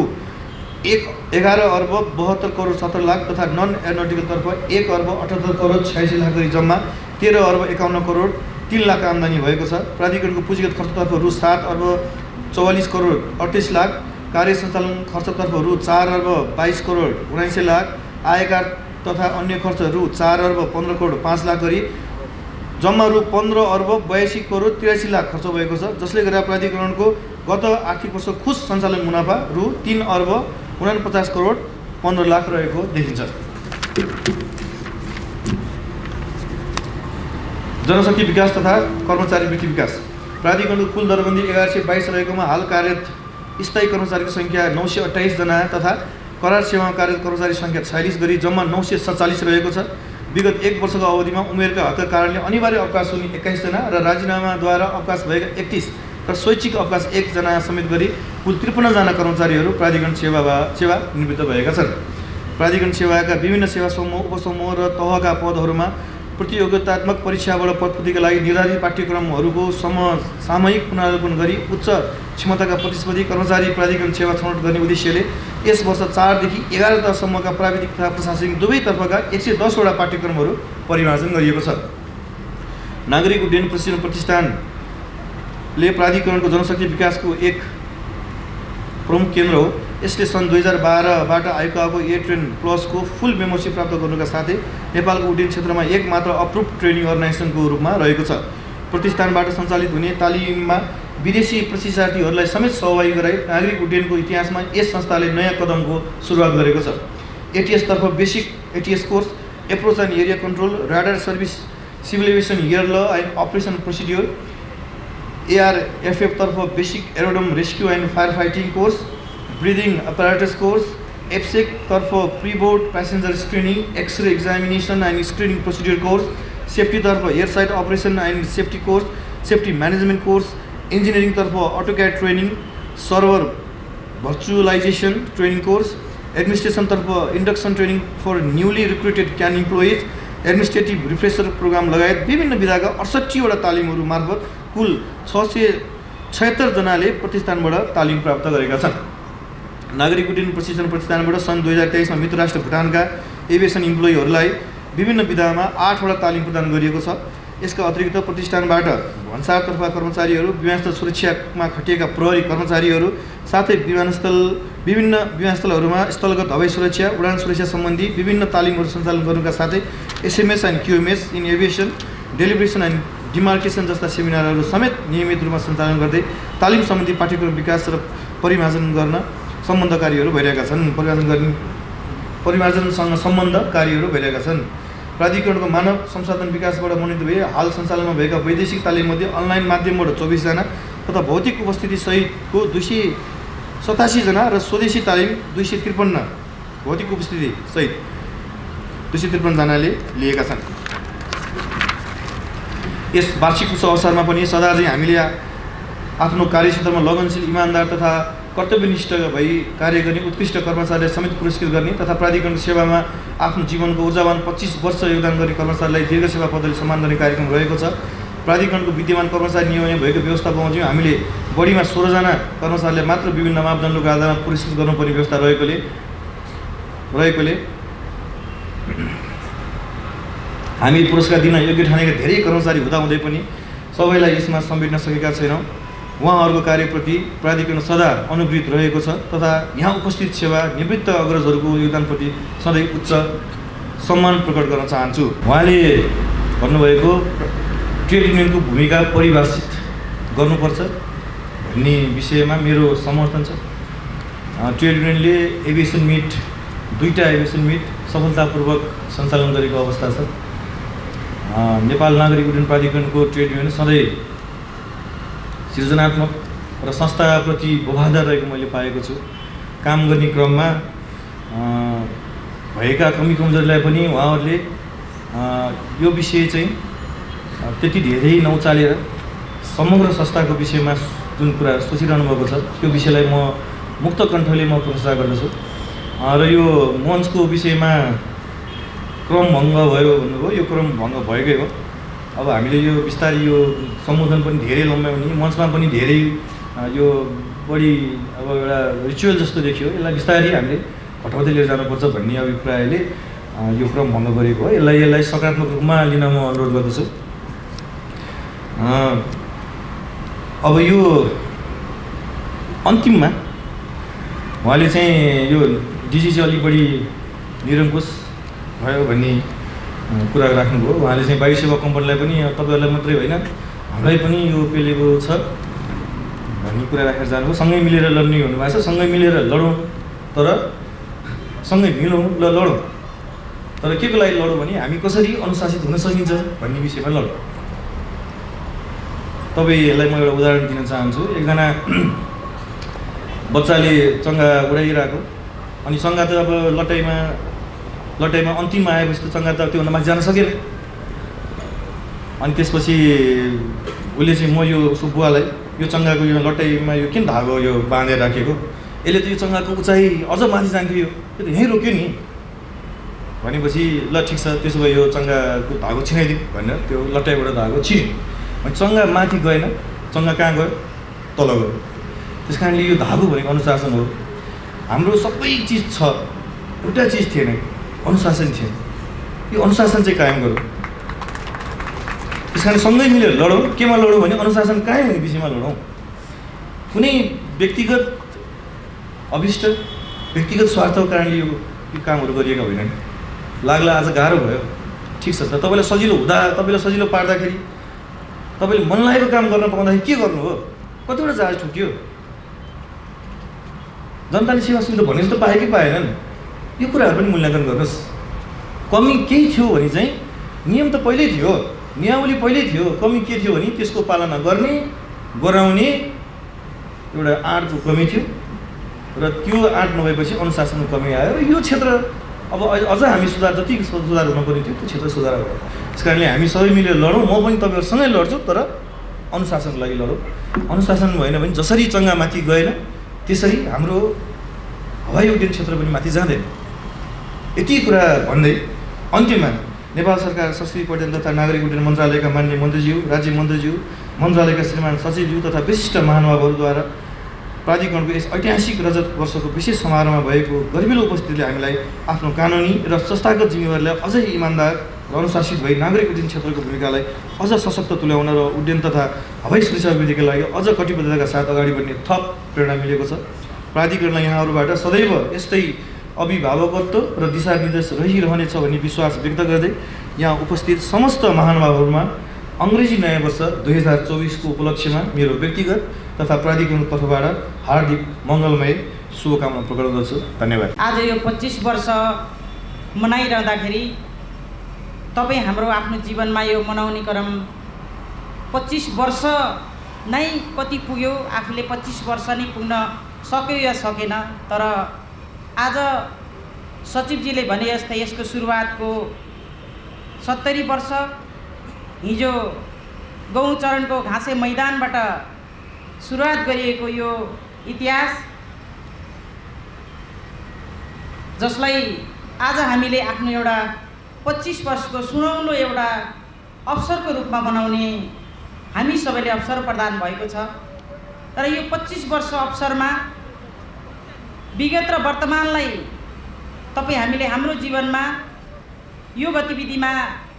11,72,70,00,000 तथा नन एरोनोटिकल तर्फ 1,78,86,00,000 गरी जम्मा 13,51,03,00,000 आम्दानी भएको छ। प्राधिकरणको पुँजीगत खर्चतर्फ रु 7,64,38,00,000, कार्य सञ्चालन खर्चतर्फ रु 4,22,19,00,000, आयकर तथा अन्य खर्च रु 4,15,05,00,000 गरी जम्मा रु 15,82,83,00,000 खर्च भएको छ। जसले गर्दा प्राधिकरणको गत आर्थिक वर्ष खुस सञ्चालन मुनाफा रु 3,49,15,00,000 रहेको देखिन्छ। जनशक्ति विकास तथा कर्मचारी वृत्ति विकास प्राधिकरणको कुल दरबन्दी 1122 रहेकोमा हाल कार्यरत स्थायी कर्मचारीको सङ्ख्या 928 जना तथा करार सेवामा कार्यरत कर्मचारी सङ्ख्या 46 गरी जम्मा 947 रहेको छ। विगत 1 वर्षको अवधिमा उमेरका हदका कारणले अनिवार्य अवकाश हुने 21 जना र राजीनामाद्वारा अवकाश भएका 31 र स्वैच्छिक अवकाश 1 जना समेत गरी कुल 53 जना कर्मचारीहरू प्राधिकरण सेवा निवृत्त भएका छन्। प्राधिकरण सेवाका विभिन्न सेवा समूह, उपसमूह र तहका पदहरूमा प्रतियोगितात्मक परीक्षाबाट पदपूर्तिका लागि निर्धारित पाठ्यक्रमहरूको सामयिक पुनरावलोकन गरी उच्च क्षमताका प्रतिस्पर्धी कर्मचारी प्राधिकरण सेवा छनौट गर्ने उद्देश्यले यस वर्ष 4 देखि 11 तहसम्मका प्राविधिक तथा प्रशासनिक दुवैतर्फका 110 वटा पाठ्यक्रमहरू परिमार्जन गरिएको छ। नागरिक उड्डयन प्रशिक्षण प्रतिष्ठानले प्राधिकरणको जनशक्ति विकासको एक प्रमुख केन्द्र हो। यसले सन् 2012बाट आइकाओको एयरट्रेन प्लसको फुल मेम्बरसिप प्राप्त गर्नुका साथै नेपालको उड्डयन क्षेत्रमा एक मात्र अप्रुभ ट्रेनिङ अर्गनाइजेसनको रूपमा रहेको छ। प्रतिष्ठानबाट सञ्चालित हुने तालिममा विदेशी प्रशिक्षार्थीहरूलाई समेत सहभागी गराई नागरिक उड्डयनको इतिहासमा यस संस्थाले नयाँ कदमको सुरुवात गरेको छ। ATS तर्फ basic ATS course, approach and area control, radar service, civil aviation air law and operation procedure, ARFF तर्फ basic aerodrome rescue and fire fighting course, breathing apparatus course, एप्सेक तर्फ pre board passenger screening, x-ray examination and screening procedure course, safety तर्फ air side operation and safety course, safety management course, engineering तर्फ AutoCAD training, server virtualization training course, administration तर्फ induction training for newly recruited can employees, administrative रिफ्रेसर programme लगायत विभिन्न विधाका 68वटा तालिमहरू मार्फत कुल 676 जनाले प्रतिष्ठानबाट तालिम प्राप्त गरेका छन्। नागरिक उड्डयन प्रशिक्षण प्रतिष्ठानबाट सन् 2023 मा मित्र राष्ट्र भुटानका एभिएसन इम्प्लोइहरूलाई विभिन्न विधामा 8वटा तालिम प्रदान गरिएको छ। यसका अतिरिक्त प्रतिष्ठानबाट भन्सारतर्फका कर्मचारीहरू, विमानस्थल सुरक्षामा खटिएका प्रहरी कर्मचारीहरू, साथै विभिन्न विमानस्थलहरूमा स्थलगत हवाई सुरक्षा, उडान सुरक्षा सम्बन्धी विभिन्न तालिमहरू सञ्चालन गर्नुका साथै SMS and QMS in aviation, deliberation and demarcation जस्ता सेमिनारहरू समेत नियमित रूपमा सञ्चालन गर्दै तालिम सम्बन्धी पाठ्यक्रम विकास र परिमार्जन गर्न सम्बन्ध कार्यहरू भइरहेका छन्। परिमार्जनसँग सम्बन्ध कार्यहरू भइरहेका छन्। प्राधिकरणको मानव संसाधन विकासबाट मनोनीत भए हाल सञ्चालनमा भएका वैदेशिक तालिममध्ये अनलाइन माध्यमबाट 24 जना तथा भौतिक उपस्थिति सहितको 287 जना र स्वदेशी तालिम 253 भौतिक उपस्थिति सहित 253 जनाले लिएका छन्। यस वार्षिक उत्सव अवसरमा पनि सदा चाहिँ हामीले आफ्नो कार्यक्षेत्रमा लगनशील, इमान्दार तथा कर्तव्यनिष्ठ भई कार्य गर्ने उत्कृष्ट कर्मचारीलाई समेत पुरस्कृत गर्ने तथा प्राधिकरणको सेवामा आफ्नो जीवनको ऊर्जावान 25 वर्ष योगदान गर्ने कर्मचारीलाई दीर्घ सेवा पदले सम्मान गर्ने कार्यक्रम रहेको छ। प्राधिकरणको विद्यमान कर्मचारी नियमन भएको व्यवस्था बमोजिम हामीले बढीमा 16 जना कर्मचारीलाई मात्र विभिन्न मापदण्डको आधारमा पुरस्कृत गर्नुपर्ने व्यवस्था रहेकोले हामी पुरस्कार दिन योग्य ठानेका धेरै कर्मचारी हुँदाहुँदै पनि सबैलाई यसमा समेट्न सकेका छैनौँ। उहाँहरूको कार्यप्रति प्राधिकरण सदा अनुग्रहित रहेको छ तथा यहाँ उपस्थित सेवा निवृत्त अग्रजहरूको योगदानप्रति सधैँ उच्च सम्मान प्रकट गर्न चाहन्छु। उहाँले भन्नुभएको ट्रेड युनियनको भूमिका परिभाषित गर्नुपर्छ भन्ने विषयमा मेरो समर्थन छ। ट्रेड युनियनले एभिएसन मिट, 2टा एभिएसन मिट सफलतापूर्वक सञ्चालन गरेको अवस्था छ। नेपाल नागरिक उड्डयन प्राधिकरणको ट्रेड युनियन सधैँ सृजनात्मक र संस्थाप्रति वफादार रहेको मैले पाएको छु। काम गर्ने क्रममा भएका कमी कमजोरीलाई पनि उहाँहरूले यो विषय चाहिँ त्यति धेरै नउचालेर समग्र संस्थाको विषयमा जुन कुरा सोचिरहनु भएको छ त्यो विषयलाई म मुक्त कण्ठले म प्रशंसा गर्दछु। र यो मञ्चको विषयमा क्रम भङ्ग भयो भन्नुभयो, यो क्रम भङ्ग भएकै हो। अब हामीले यो बिस्तारै यो सम्बोधन पनि धेरै लम्ब्याउने, मञ्चमा पनि धेरै यो बढी अब एउटा रिचुअल जस्तो देखियो, यसलाई बिस्तारै हामीले घटाउँदै लिएर जानुपर्छ भन्ने अभिप्रायले यो क्रम भङ्ग गरेको हो। यसलाई सकारात्मक रूपमा लिन म अनुरोध गर्दछु। अब यो अन्तिममा उहाँले चाहिँ यो डिजी चाहिँ अलिक बढी निरङ्कुश भयो भन्ने कुरा राख्नुभयो। उहाँले चाहिँ वायु सेवा कम्पनीलाई पनि तपाईँहरूलाई मात्रै होइन हामीलाई पनि यो पेलेको छ भन्ने कुरा राखेर जानुभयो। सँगै मिलेर लड्ने भन्नुभएको छ। सँगै मिलेर लडौँ, तर सँगै मिलौँ ल लडौँ, तर के को लागि लडौँ भने हामी कसरी अनुशासित हुन सकिन्छ भन्ने विषयमा लडौँ। तपाईँहरूलाई म एउटा उदाहरण दिन चाहन्छु। एकजना बच्चाले चङ्गा उडाइरहेको, अनि चङ्गा त अब लटाइमा अन्तिममा आएपछि त चङ्गा त त्योभन्दा माथि जान सकेन। अनि त्यसपछि उसले चाहिँ म यो बुवालाई यो चङ्गाको यो लटाइमा यो किन धागो यो बाँधेर राखेको, यसले त यो चङ्गाको उचाइ अझ माथि जान्थ्यो, यो त यहीँ रोक्यो नि भनेपछि ल ठिक छ त्यसो भए यो चङ्गाको धागो छिनाइदिउँ भनेर त्यो लटाइबाट धागो छिन्यो। अनि चङ्गा माथि गएन, चङ्गा कहाँ गयो? तल गयो। त्यस कारणले यो धागो भनेको अनुशासन हो। हाम्रो सबै चिज छ, एउटा चिज थिएन, अनुशासन थिएन। यो अनुशासन चाहिँ कायम गरौँ। त्यस कारण सँगै मिलेर लडौँ। केमा लडौँ भने अनुशासन कायम हुने विषयमा लडौँ। कुनै व्यक्तिगत अभिष्ट, व्यक्तिगत स्वार्थको कारणले यो कामहरू गरिएका होइनन्। लाग्ला आज गाह्रो भयो, ठिक छ, त तपाईँलाई सजिलो हुँदा, तपाईँलाई सजिलो पार्दाखेरि, तपाईँले मन लागेको काम गर्न पाउँदाखेरि के गर्नु हो? कतिवटा जहाज ठुक्यो, जनताले सेवा सुविधा भने जस्तो पाए कि पाएनन्, यो कुराहरू पनि मूल्याङ्कन गर्नुहोस्। कमी केही थियो भने चाहिँ नियम त पहिल्यै थियो, नियमावली पहिल्यै थियो, कमी के थियो भने त्यसको पालना गर्ने गराउने एउटा आँटको कमी थियो र त्यो आँट नभएपछि अनुशासनको कमी आयो र यो क्षेत्र अब अझ हामी जति सुधार हुनुपर्ने थियो त्यो क्षेत्र सुधार भयो। त्यस कारणले हामी सबै मिलेर लडौँ, म पनि तपाईँहरूसँगै लड्छु, तर अनुशासनको लागि लडौँ। अनुशासन भएन भने जसरी चङ्गा माथि गएन त्यसरी हाम्रो हवाई उड्डयन क्षेत्र पनि माथि जाँदैन। यति कुरा भन्दै अन्त्यमा नेपाल सरकार संस्कृति पर्यटन तथा नागरिक उड्डयन मन्त्रालयका मान्य मन्त्रीज्यू, राज्य मन्त्रीज्यू, मन्त्रालयका श्रीमान सचिवज्यू तथा विशिष्ट महानुभावहरूद्वारा प्राधिकरणको यस ऐतिहासिक रजत वर्षको विशेष समारोहमा भएको गरिबिलो उपस्थितिले हामीलाई आफ्नो कानुनी र संस्थागत जिम्मेवारीलाई अझै इमान्दार र अनुशासित भई नागरिक उड्डयन क्षेत्रको भूमिकालाई अझ सशक्त तुल्याउन र उड्डयन तथा हवाई सुरक्षा अभिवृद्धिका लागि अझ कटिबद्धताका साथ अगाडि बढ्ने थप प्रेरणा मिलेको छ। प्राधिकरणलाई यहाँहरूबाट सदैव यस्तै अभिभावकत्व र दिशानिर्देश रहिरहनेछ भन्ने विश्वास व्यक्त गर्दै यहाँ उपस्थित समस्त महानुभावहरूमा अङ्ग्रेजी नयाँ वर्ष 2024 को उपलक्ष्यमा मेरो व्यक्तिगत तथा प्राधिकरणको तर्फबाट हार्दिक मङ्गलमय शुभकामना प्रकट गर्छु। धन्यवाद। आज यो 25 वर्ष मनाइरहँदाखेरि तपाईँ हाम्रो आफ्नो जीवनमा यो मनाउने क्रम 25 वर्ष नै कति पुग्यो, आफूले 25 वर्ष नै पुग्न सक्यो या सकेन। तर आज सचिवजीले भने जस्तै यसको सुरुवातको 70 वर्ष हिजो गौचरणको घाँसे मैदानबाट सुरुवात गरिएको यो इतिहास, जसलाई आज हामीले आफ्नो एउटा 25 वर्षको सुनौलो एउटा अवसरको रूपमा बनाउने हामी सबैले अवसर प्रदान भएको छ। तर यो 25 वर्ष अवसरमा विगत र वर्तमानलाई तपाईँ हामीले हाम्रो जीवनमा यो गतिविधिमा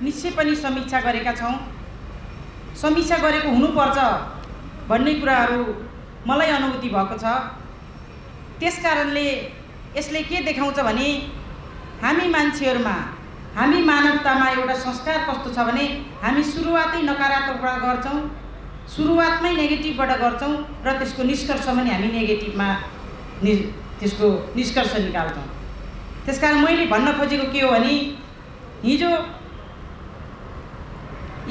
निश्चय पनि समीक्षा गरेका छौँ। समीक्षा गरेको हुनुपर्छ भन्ने कुराहरू मलाई अनुभूति भएको छ। त्यसकारणले यसले के देखाउँछ भने हामी मान्छेहरूमा, हामी मानवतामा एउटा संस्कार कस्तो छ भने हामी सुरुवातै नकारात्मकबाट गर्छौँ, सुरुवातमै नेगेटिभबाट गर्छौँ र त्यसको निष्कर्ष पनि हामी नेगेटिभमा त्यसको निष्कर्ष निकाल्छौँ। त्यसकारण मैले भन्न खोजेको के हो भने हिजो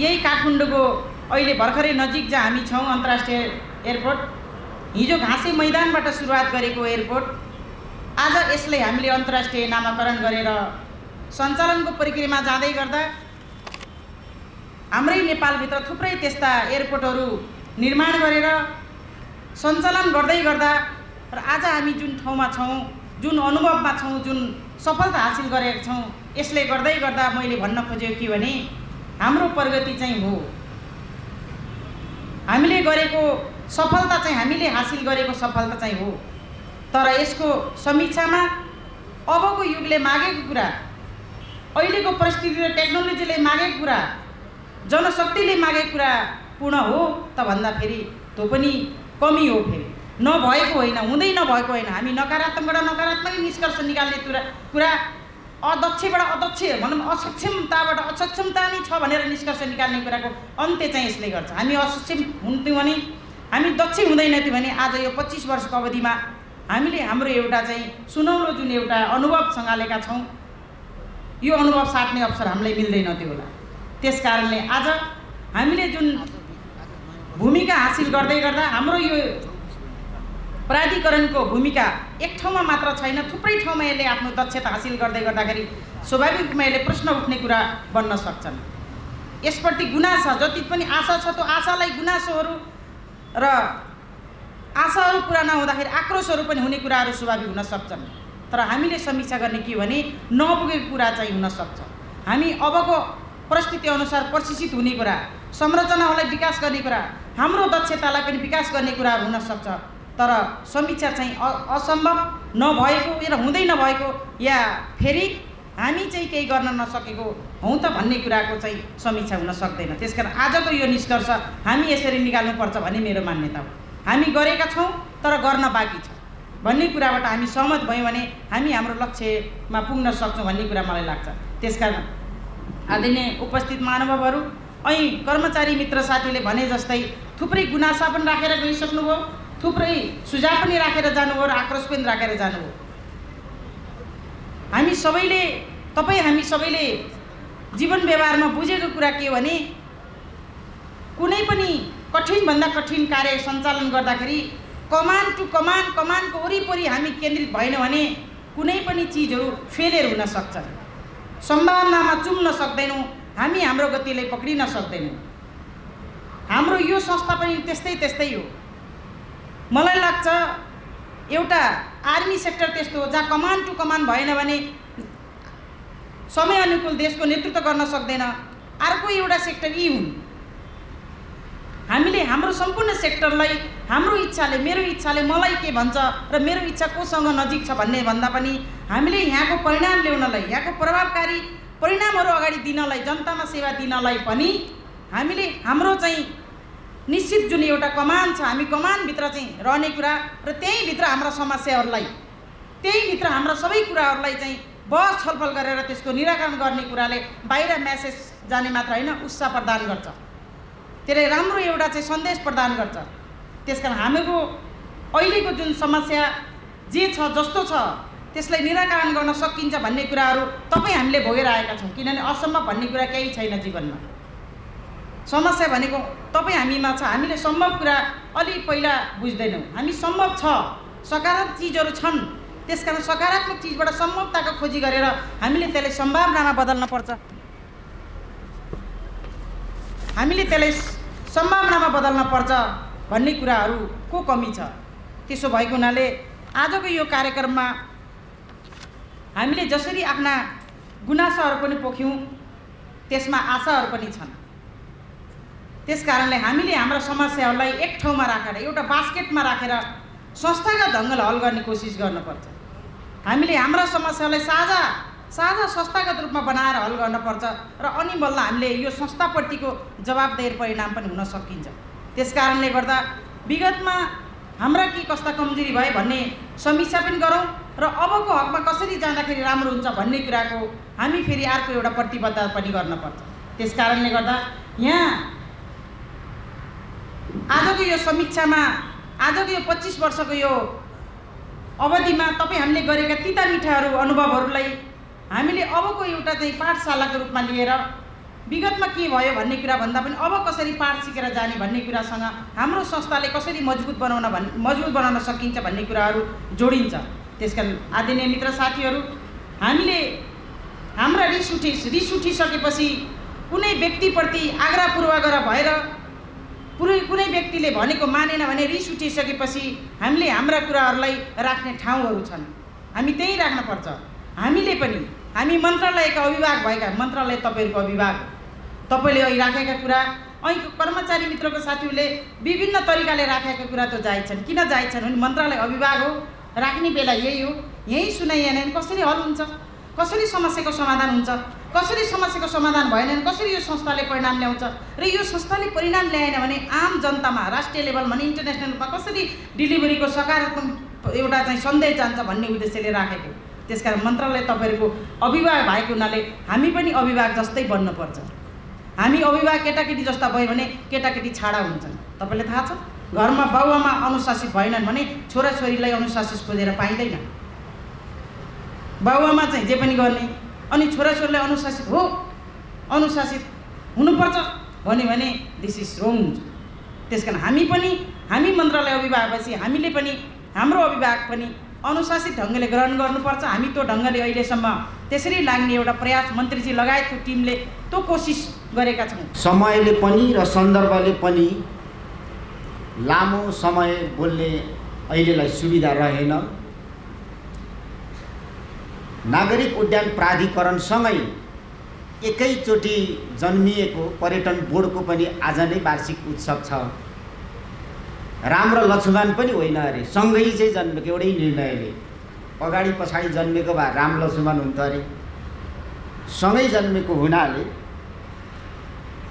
यही काठमाडौँको अहिले भर्खरै नजिक जहाँ हामी छौँ अन्तर्राष्ट्रिय एयरपोर्ट, हिजो घाँसे मैदानबाट सुरुवात गरेको एयरपोर्ट आज यसले हामीले अन्तर्राष्ट्रिय नामाकरण गरेर सञ्चालनको प्रक्रियामा जाँदै गर्दा हाम्रै नेपालभित्र थुप्रै त्यस्ता एयरपोर्टहरू निर्माण गरेर सञ्चालन गर्दै गर्दा र आज हामी जुन ठाउँमा छौँ, जुन अनुभवमा छौँ, जुन सफलता हासिल गरेका छौँ, यसले गर्दै गर्दा मैले भन्न खोजेको के भने हाम्रो प्रगति चाहिँ हो, हामीले गरेको सफलता चाहिँ, हामीले हासिल गरेको सफलता चाहिँ हो। तर यसको समीक्षामा अबको युगले मागेको कुरा, अहिलेको परिस्थिति र टेक्नोलोजीले मागेको कुरा, जनशक्तिले मागेको कुरा पूर्ण हो त भन्दाखेरि त्यो पनि कमी हो। फेरि नभएको होइन, हुँदै नभएको होइन। हामी नकारात्मकबाट नकारात्मक निष्कर्ष निकाल्ने कुरा, अदक्षबाट अदक्ष भनौँ, असक्षमताबाट असक्षमता नै छ भनेर निष्कर्ष निकाल्ने कुराको अन्त्य चाहिँ यसले गर्छ। हामी असक्षम हुन्थ्यौँ भने, हामी दक्ष हुँदैनथ्यौँ भने आज यो 25 वर्षको अवधिमा हामीले हाम्रो एउटा चाहिँ सुनौलो जुन एउटा अनुभव सँगालेका छौँ, यो अनुभव साट्ने अवसर हामीलाई मिल्दैन थियो होला। त्यस कारणले आज हामीले जुन भूमिका हासिल गर्दै गर्दा हाम्रो यो प्राधिकरणको भूमिका एक ठाउँमा मात्र छैन, थुप्रै ठाउँमा यसले आफ्नो दक्षता हासिल गर्दै गर्दाखेरि स्वाभाविक रूपमा यसले प्रश्न उठ्ने कुरा बन्न सक्छन्। यसप्रति गुनासो, जति पनि आशा छ त्यो आशालाई गुनासोहरू र आशाहरू पुरा नहुँदाखेरि आक्रोशहरू पनि हुने कुराहरू स्वाभाविक हुन सक्छन्। तर हामीले समीक्षा गर्ने के भने नपुगेको कुरा चाहिँ हुनसक्छ। हामी अबको परिस्थिति अनुसार प्रशिक्षित हुने कुरा, संरचनाहरूलाई विकास गर्ने कुरा, हाम्रो दक्षतालाई पनि विकास गर्ने कुराहरू हुनसक्छ। तर समीक्षा चाहिँ असम्भव नभएको र हुँदै नभएको या फेरि हामी चाहिँ केही गर्न नसकेको हौँ त भन्ने कुराको चाहिँ समीक्षा हुन सक्दैन। त्यसकारण आजको यो निष्कर्ष हामी यसरी निकाल्नुपर्छ भन्ने मेरो मान्यता हो। हामी गरेका छौँ तर गर्न बाँकी छ भन्ने कुराबाट हामी सहमत भयौँ भने हामी हाम्रो लक्ष्यमा पुग्न सक्छौँ भन्ने कुरा मलाई लाग्छ। त्यसकारण आदरणीय उपस्थित महानुभावहरू, અહીં कर्मचारी मित्र साथीले भने जस्तै थुप्रै गुनासा पनि राखेर गइसक्नुभयो, थुप्रै सुझाव पनि राखेर जानुभयो र आक्रोश पनि राखेर जानुभयो। हामी सबैले जीवन व्यवहारमा बुझेको कुरा के हो भने कुनै पनि कठिनभन्दा कठिन कार्य सञ्चालन गर्दाखेरि कमान टु कमान, कमानको वरिपरि हामी केन्द्रित भएनौँ भने कुनै पनि चिजहरू फेलियर हुन सक्छन्। सम्भावनामा चुम्न सक्दैनौँ, हामी हाम्रो गतिलाई पक्रिन सक्दैनौँ। हाम्रो यो संस्था पनि त्यस्तै हो। मलाई लाग्छ एउटा आर्मी सेक्टर त्यस्तो हो जहाँ कमान टु कमान भएन भने समय अनुकूल देशको नेतृत्व गर्न सक्दैन। अर्को एउटा सेक्टर यी हुन्। हामीले हाम्रो सम्पूर्ण सेक्टरलाई हाम्रो इच्छाले, मेरो इच्छाले मलाई के भन्छ र मेरो इच्छा कोसँग नजिक छ भन्ने भन्दा पनि हामीले यहाँको परिणाम ल्याउनलाई, यहाँको प्रभावकारी परिणामहरू अगाडि दिनलाई, जनतामा सेवा दिनलाई पनि हामीले हाम्रो चाहिँ निश्चित जुन एउटा कमान छ, हामी कमानभित्र चाहिँ रहने कुरा र त्यहीँभित्र हाम्रा समस्याहरूलाई, त्यहीँभित्र हाम्रा सबै कुराहरूलाई चाहिँ बहस छलफल गरेर त्यसको निराकरण गर्ने कुराले बाहिर म्यासेज जाने मात्र होइन, उत्साह प्रदान गर्छ, त्यसले राम्रो एउटा चाहिँ सन्देश प्रदान गर्छ। त्यसकारण हामीको अहिलेको जुन समस्या जे छ, जस्तो छ, त्यसलाई निराकरण गर्न सकिन्छ भन्ने कुराहरू तपाईँ हामीले भोगेर आएका छौँ। किनभने असम्भव भन्ने कुरा केही छैन जीवनमा। समस्या भनेको तपाईँ हामीमा छ। हामीले सम्भव कुरा अलि पहिला बुझ्दैनौँ। हामी सम्भव छ, सकारात्मक चिजहरू छन्, त्यसकारण सकारात्मक चिजबाट सम्भवताको खोजी गरेर हामीले त्यसलाई सम्भावनामा बदल्न पर्छ। हामीले त्यसलाई सम्भावनामा बदल्न पर्छ भन्ने कुराहरूको कमी छ। त्यसो भएको हुनाले आजको यो कार्यक्रममा हामीले जसरी आफ्ना गुनासाहरू पनि पोख्यौँ, त्यसमा आशाहरू पनि छन्। त्यस कारणले हामीले हाम्रा समस्याहरूलाई एक ठाउँमा राखेर, एउटा बास्केटमा राखेर संस्थागत ढङ्गले हल गर्ने कोसिस गर्नुपर्छ। हामीले हाम्रा समस्यालाई साझा संस्थागत रूपमा बनाएर हल गर्नुपर्छ र अनि बल्ल हामीले यो संस्थाप्रतिको जवाबदेही परिणाम पनि हुन सकिन्छ। त्यस कारणले गर्दा विगतमा हाम्रा के कस्ता कमजोरी भए भन्ने समीक्षा पनि गरौँ र अबको हकमा कसरी जाँदाखेरि राम्रो हुन्छ भन्ने कुराको हामी फेरि अर्को एउटा प्रतिबद्धता पनि गर्नुपर्छ। त्यस कारणले गर्दा यहाँ आजको यो समीक्षामा, आजको यो 25 वर्षको यो अवधिमा तपाईँ हामीले गरेका तिता मिठाहरू, अनुभवहरूलाई हामीले अबको एउटा चाहिँ पाठशालाको रूपमा लिएर विगतमा के भयो भन्ने कुरा भन्दा पनि अब कसरी पाठ सिकेर जाने भन्ने कुरासँग हाम्रो संस्थाले कसरी मजबुत बनाउन सकिन्छ भन्ने कुराहरू जोडिन्छ। त्यसकारण आदरणीय मित्र साथीहरू, हामीले हाम्रा रिस उठिसकेपछि कुनै व्यक्तिप्रति आग्रहपूर्वक भएर कुनै व्यक्तिले भनेको मानेन भने रिस उठिसकेपछि हामीले हाम्रा कुराहरूलाई राख्ने ठाउँहरू छन्, हामी त्यहीँ राख्नुपर्छ। हामीले पनि, हामी मन्त्रालयका अभिभावक भएका, मन्त्रालय तपाईँहरूको अभिभावक, तपाईँले अहिले राखेका कुरा, અહીંको कर्मचारी मित्रको साथीहरूले विभिन्न तरिकाले राखेका कुरा त जायज छन्। किन जायज छन् भने मन्त्रालय अभिभावक हो, राख्ने बेला यही हो। यहीँ सुनाइएन भने कसरी हल हुन्छ, कसरी समस्याको समाधान हुन्छ, कसरी समस्याको समाधान भएन भने कसरी यो संस्थाले परिणाम ल्याउँछ र यो संस्थाले परिणाम ल्याएन भने आम जनतामा, राष्ट्रिय लेभलमा नि इन्टरनेसनल रूपमा कसरी डेलिभरीको सकारात्मक एउटा चाहिँ सन्देश जान्छ भन्ने उद्देश्यले राखेको। त्यसकारण मन्त्रालय तपाईँहरूको अभिभावक भएको हुनाले हामी पनि अभिभावक जस्तै बन्नुपर्छ। हामी अभिभावक केटाकेटी जस्ता भयो भने केटाकेटी छाडा हुन्छन्। तपाईँलाई थाहा छ, घरमा बाबुआमा अनुशासित भएनन् भने छोराछोरीलाई अनुशासित खोजेर पाइँदैन। बाबुआमा चाहिँ जे पनि गर्ने अनि छोराछोरीलाई अनुशासित हुनुपर्छ भन्यो भने दिस इज रोङ हुन्छ। त्यसकारण हामी मन्त्रालय अभिभावक भएपछि हामीले पनि, हाम्रो अभिभावक पनि अनुशासित ढङ्गले ग्रहण गर्नुपर्छ। हामी त्यो ढङ्गले अहिलेसम्म त्यसरी लाग्ने एउटा प्रयास मन्त्रीजी लगायतको टिमले त्यो कोसिस गरेका छौँ। समयले पनि र सन्दर्भले पनि लामो समय बोल्ने अहिलेलाई सुविधा रहेन। नागरिक उड्डयन प्राधिकरणसँगै एकैचोटि जन्मिएको पर्यटन बोर्डको पनि आज नै वार्षिक उत्सव छ। राम र लक्ष्मण पनि होइन अरे, सँगै चाहिँ जन्मेको, एउटै निर्णयले। अगाडि पछाडि जन्मेको भए राम लक्ष्मण हुन्थ्यो अरे। सँगै जन्मेको हुनाले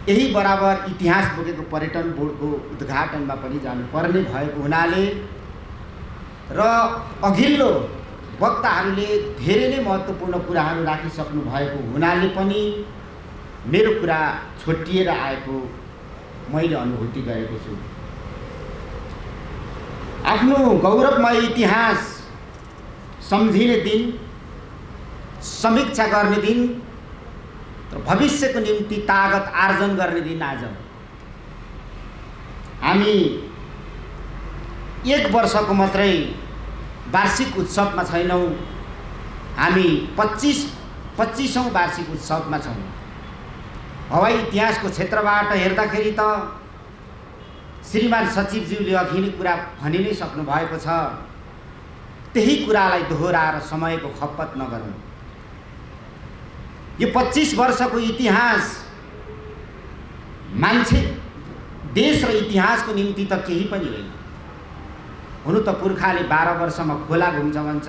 यही बराबर इतिहास बोकेको पर्यटन बोर्डको उद्घाटनमा पनि जानुपर्ने भएको हुनाले र अघिल्लो वक्ताहरूले धेरै नै महत्त्वपूर्ण कुराहरू राखिसक्नु भएको हुनाले पनि मेरो कुरा छोटिएर आएको मैले अनुभूति गरेको छु। आफ्नो गौरवमय इतिहास सम्झिने दिन, समीक्षा गर्ने दिन र भविष्यको निम्ति तागत आर्जन गर्ने दिन आज। हामी 1 वर्षको मात्रै वार्षिक उत्सवमा छैनौँ, हामी 25औँ वार्षिक उत्सवमा छौँ। हवाई इतिहासको क्षेत्रबाट हेर्दाखेरि त श्रीमान सचिवज्यूले अघि नै कुरा भनि नै सक्नु भएको छ। त्यही कुरालाई दोहोऱ्याएर समयको खपत नगरौँ। यो 25 वर्षको इतिहास मान्छे, देश र इतिहासको निम्ति त केही पनि होइन। हुनु त पुर्खाले 12 वर्षमा खोला घुम्छ भन्छ,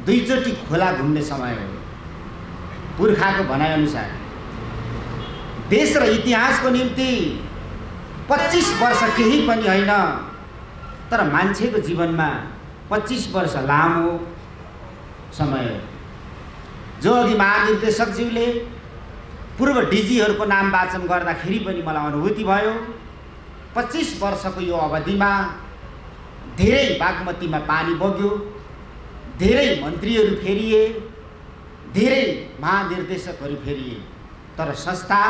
2 चोटि खोला घुम्ने समय हो पुर्खाको भनाइअनुसार। देश र इतिहासको निम्ति 25 वर्ष केही पनि होइन, तर मान्छेको जीवनमा 25 वर्ष लामो समय हो। जो अघि महानिर्देशकज्यूले पूर्व डिजीहरूको नाम वाचन गर्दाखेरि पनि मलाई अनुभूति भयो। 25 वर्षको यो अवधिमा धेरै बागमतीमा पानी बग्यो, धेरै मन्त्रीहरू फेरिए, धेरै महानिर्देशकहरू फेरिए, तर संस्था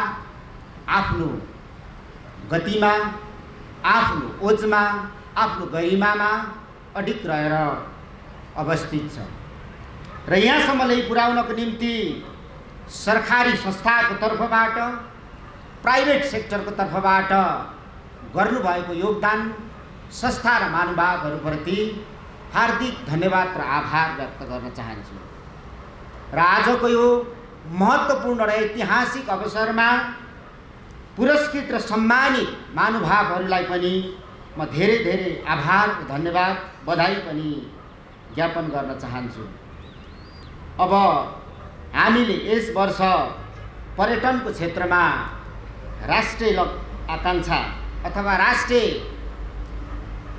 आफ्नो गतिमा, आफ्नो ओजमा, आफ्नो गरिमामा अडिग रहेर अवस्थित छ। र यहाँसम्म ल्याइपुर्याउनको निम्ति सरकारी संस्थाको तर्फबाट, प्राइभेट सेक्टरको तर्फबाट गर्नुभएको योगदान संस्था र महानुभावहरूप्रति हार्दिक धन्यवाद र आभार व्यक्त गर्न चाहन्छु। र आजको यो महत्त्वपूर्ण र ऐतिहासिक अवसरमा पुरस्कृत र सम्मानित महानुभावहरूलाई पनि म धेरै धेरै आभार र धन्यवाद, बधाई पनि ज्ञापन गर्न चाहन्छु। अब हामीले यस वर्ष पर्यटनको क्षेत्रमा राष्ट्रिय आकाङ्क्षा अथवा राष्ट्रिय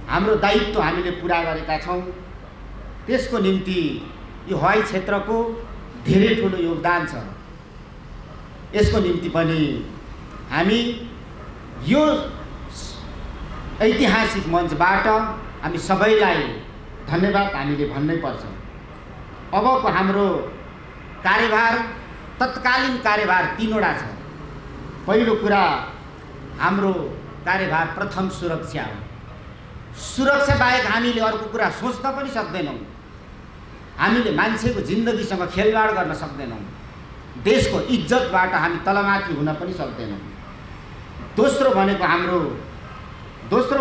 हाम्रो दायित्व हामीले पुरा गरेका छौँ। त्यसको निम्ति यो हवाई क्षेत्रको धेरै ठुलो योगदान छ। यसको निम्ति पनि हामी यो ऐतिहासिक मञ्चबाट हामी सबैलाई धन्यवाद हामीले भन्नै पर्छ। अबको हाम्रो कार्यभार, तत्कालीन कार्यभार 3वटा छ। पहिलो कुरा हाम्रो कार्यभार प्रथम सुरक्षा हो। सुरक्षा बाहेक हामीले अर्को कुरा सोच्न पनि सक्दैनौँ। हामीले मान्छेको जिन्दगीसँग खेलवाड गर्न सक्दैनौँ। देशको इज्जतबाट हामी तलमाथि हुन पनि सक्दैनौँ। दोस्रो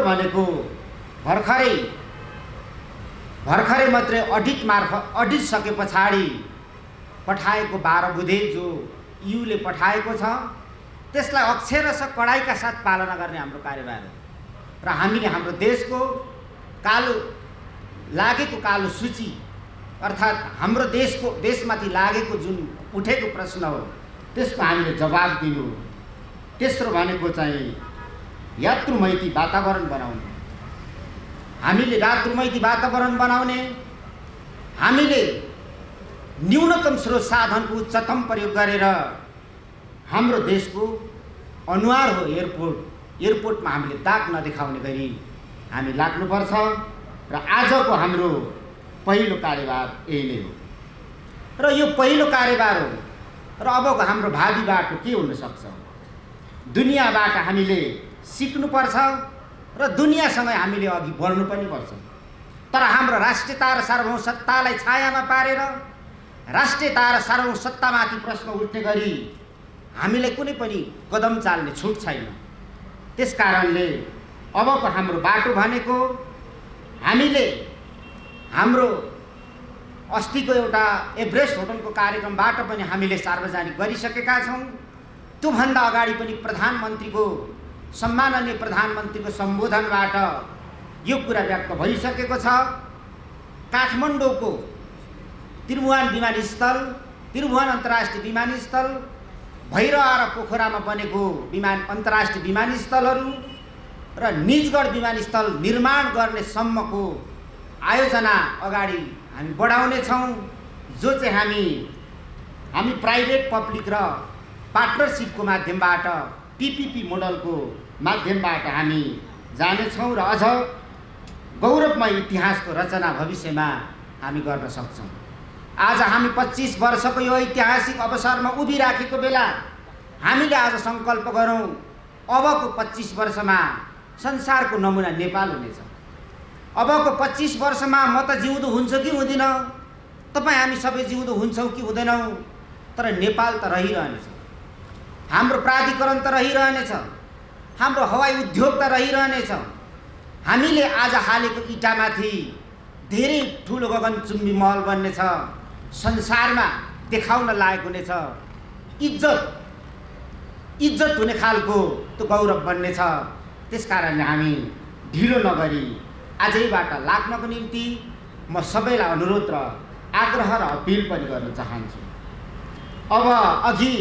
भनेको भर्खरै मात्रै अडिट सके पछाडि पठाएको 12 बुँदे जो युले पठाएको छ, त्यसलाई अक्षरशः कडाइका साथ पालना गर्ने हाम्रो कार्यभार हो। र हामीले हाम्रो देशको लागेको कालो सूची, अर्थात् हाम्रो देशमाथि लागेको जुन उठेको प्रश्न हो, त्यसको हामीले जवाब दिनु। तेस्रो भनेको चाहिँ यात्रुमैत्री वातावरण बनाउने। हामीले यात्रुमैत्री वातावरण बनाउने, हामीले न्यूनतम स्रोत साधनको उच्चतम प्रयोग गरेर हाम्रो देशको अनुहार हो एयरपोर्टमा हामीले दाग नदेखाउने गरी हामी लाग्नुपर्छ। र आजको हाम्रो पहिलो कार्यभार यही नै हो। र यो पहिलो कार्यभार हो। र अबको हाम्रो भावी बाटो के हुन सक्छ? दुनियाँबाट हामीले सिक्नुपर्छ र दुनियाँसँग हामीले अघि बढ्नु पनि पर्छ। तर हाम्रो राष्ट्रियता र सार्वभौमसत्तालाई छायामा पारेर राष्ट्रियता र सार्वभौमसत्तामाथि प्रश्न उठ्ने गरी हामीलाई कुनै पनि कदम चाल्ने छुट छैन। त्यसकारणले अबको हाम्रो बाटो भनेको हामीले हाम्रो अस्तिको एउटा एभरेस्ट होटलको कार्यक्रमबाट पनि हामीले सार्वजनिक गरिसकेका छौँ। त्योभन्दा अगाडि पनि सम्माननीय प्रधानमन्त्रीको सम्बोधनबाट यो कुरा व्यक्त भइसकेको छ। काठमाडौँको त्रिभुवन अन्तर्राष्ट्रिय विमानस्थल, भैरवा र पोखरामा बनेको अन्तर्राष्ट्रिय विमानस्थलहरू र निजगढ विमानस्थल निर्माण गर्ने सम्मको आयोजना अगाडि हामी बढाउने छौँ। जो चाहिँ हामी प्राइभेट पब्लिक र पार्टनरसिपको माध्यमबाट पीपीपी मोडलको माध्यमबाट हामी जानेछौँ र अझ गौरवमय इतिहासको रचना भविष्यमा हामी गर्न सक्छौँ। आज हामी 25 वर्षको यो ऐतिहासिक अवसरमा उभिराखेको बेला हामीले आज सङ्कल्प गरौँ, अबको 25 वर्षमा संसारको नमुना नेपाल हुनेछ। अबको 25 वर्षमा म त जिउँदो हुन्छु कि हुँदिनँ, तपाईँ हामी सबै जिउँदो हुन्छौँ कि हुँदैनौँ, तर नेपाल त रहिरहनेछ, हाम्रो प्राधिकरण त रहिरहनेछ, हाम्रो हवाई उद्योग त रहिरहनेछ। हामीले आज हालेको इँटामाथि धेरै ठुलो गगनचुम्बी महल बन्नेछ, संसारमा देखाउन लायक हुनेछ, इज्जत हुने खालको त्यो गौरव बन्नेछ। त्यसकारणले हामी ढिलो नगरी आजैबाट लाग्नको निम्ति म सबैलाई अनुरोध र आग्रह र अपिल पनि गर्न चाहन्छु। अब अघि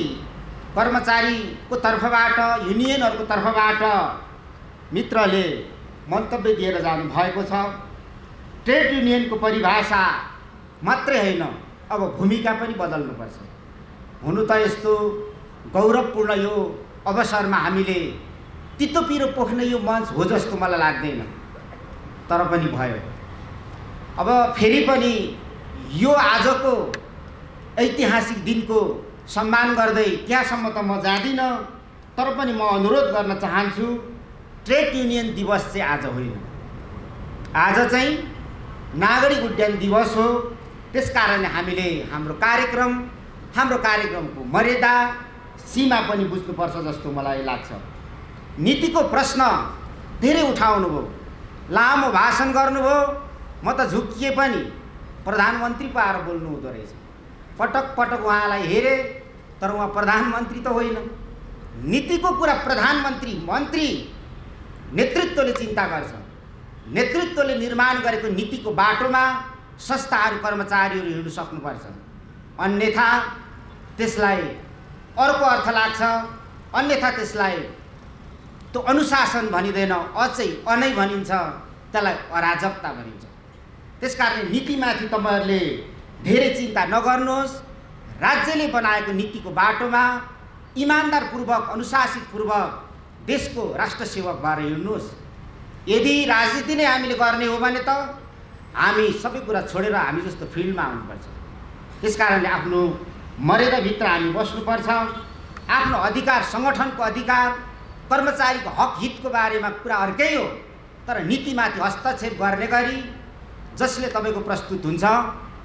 कर्मचारीको तर्फबाट, युनियनहरूको तर्फबाट मित्रले मन्तव्य दिएर जानुभएको छ। ट्रेड युनियनको परिभाषा मात्रै होइन, अब भूमिका पनि बदल्नुपर्छ। हुनु त यस्तो गौरवपूर्ण यो अवसरमा हामीले तितो पिरो पोख्ने यो मञ्च हो जस्तो मलाई लाग्दैन, तर पनि भयो। अब फेरि पनि यो आजको ऐतिहासिक दिनको सम्मान गर्दै त्यहाँसम्म त म जाँदिनँ, तर पनि म अनुरोध गर्न चाहन्छु, ट्रेड युनियन दिवस चाहिँ आज होइन, आज चाहिँ नागरिक उड्डयन दिवस हो। त्यसकारणले हामीले हाम्रो कार्यक्रमको मर्यादा सीमा पनि बुझ्नुपर्छ जस्तो मलाई लाग्छ। नीतिको प्रश्न धेरै उठाउनु भयो, लामो भाषण गर्नुभयो, म त झुक्किए पनि प्रधानमन्त्री पो आएर बोल्नु हुँदो रहेछ। पटक पटक उहाँलाई हेरेँ, तर उहाँ प्रधानमन्त्री त होइन। नीतिको कुरा मन्त्री नेतृत्वले चिन्ता गर्छ। नेतृत्वले निर्माण गरेको नीतिको बाटोमा संस्थाहरू कर्मचारीहरू हिँड्नु सक्नुपर्छ, अन्यथा त्यसलाई अर्को अर्थ लाग्छ, अन्यथा त्यसलाई त्यो अनुशासन भनिँदैन, अनै भनिन्छ, त्यसलाई अराजकता भनिन्छ। त्यसकारणले नीतिमाथि तपाईँहरूले धेरै चिन्ता नगर्नुहोस्। राज्यले बनाएको नीतिको बाटोमा इमान्दारपूर्वक, अनुशासितपूर्वक देशको राष्ट्रसेवक भएर हिँड्नुहोस्। यदि राजनीति नै हामीले गर्ने हो भने त हामी सबै कुरा छोडेर हामी जस्तो फिल्डमा आउनुपर्छ। त्यसकारणले आफ्नो मर्यादाभित्र हामी बस्नुपर्छ। आफ्नो अधिकार, सङ्गठनको अधिकार, कर्मचारीको हक हितको बारेमा कुरा अर्कै हो, तर नीतिमाथि हस्तक्षेप गर्ने गरी जसले तपाईँको प्रस्तुत हुन्छ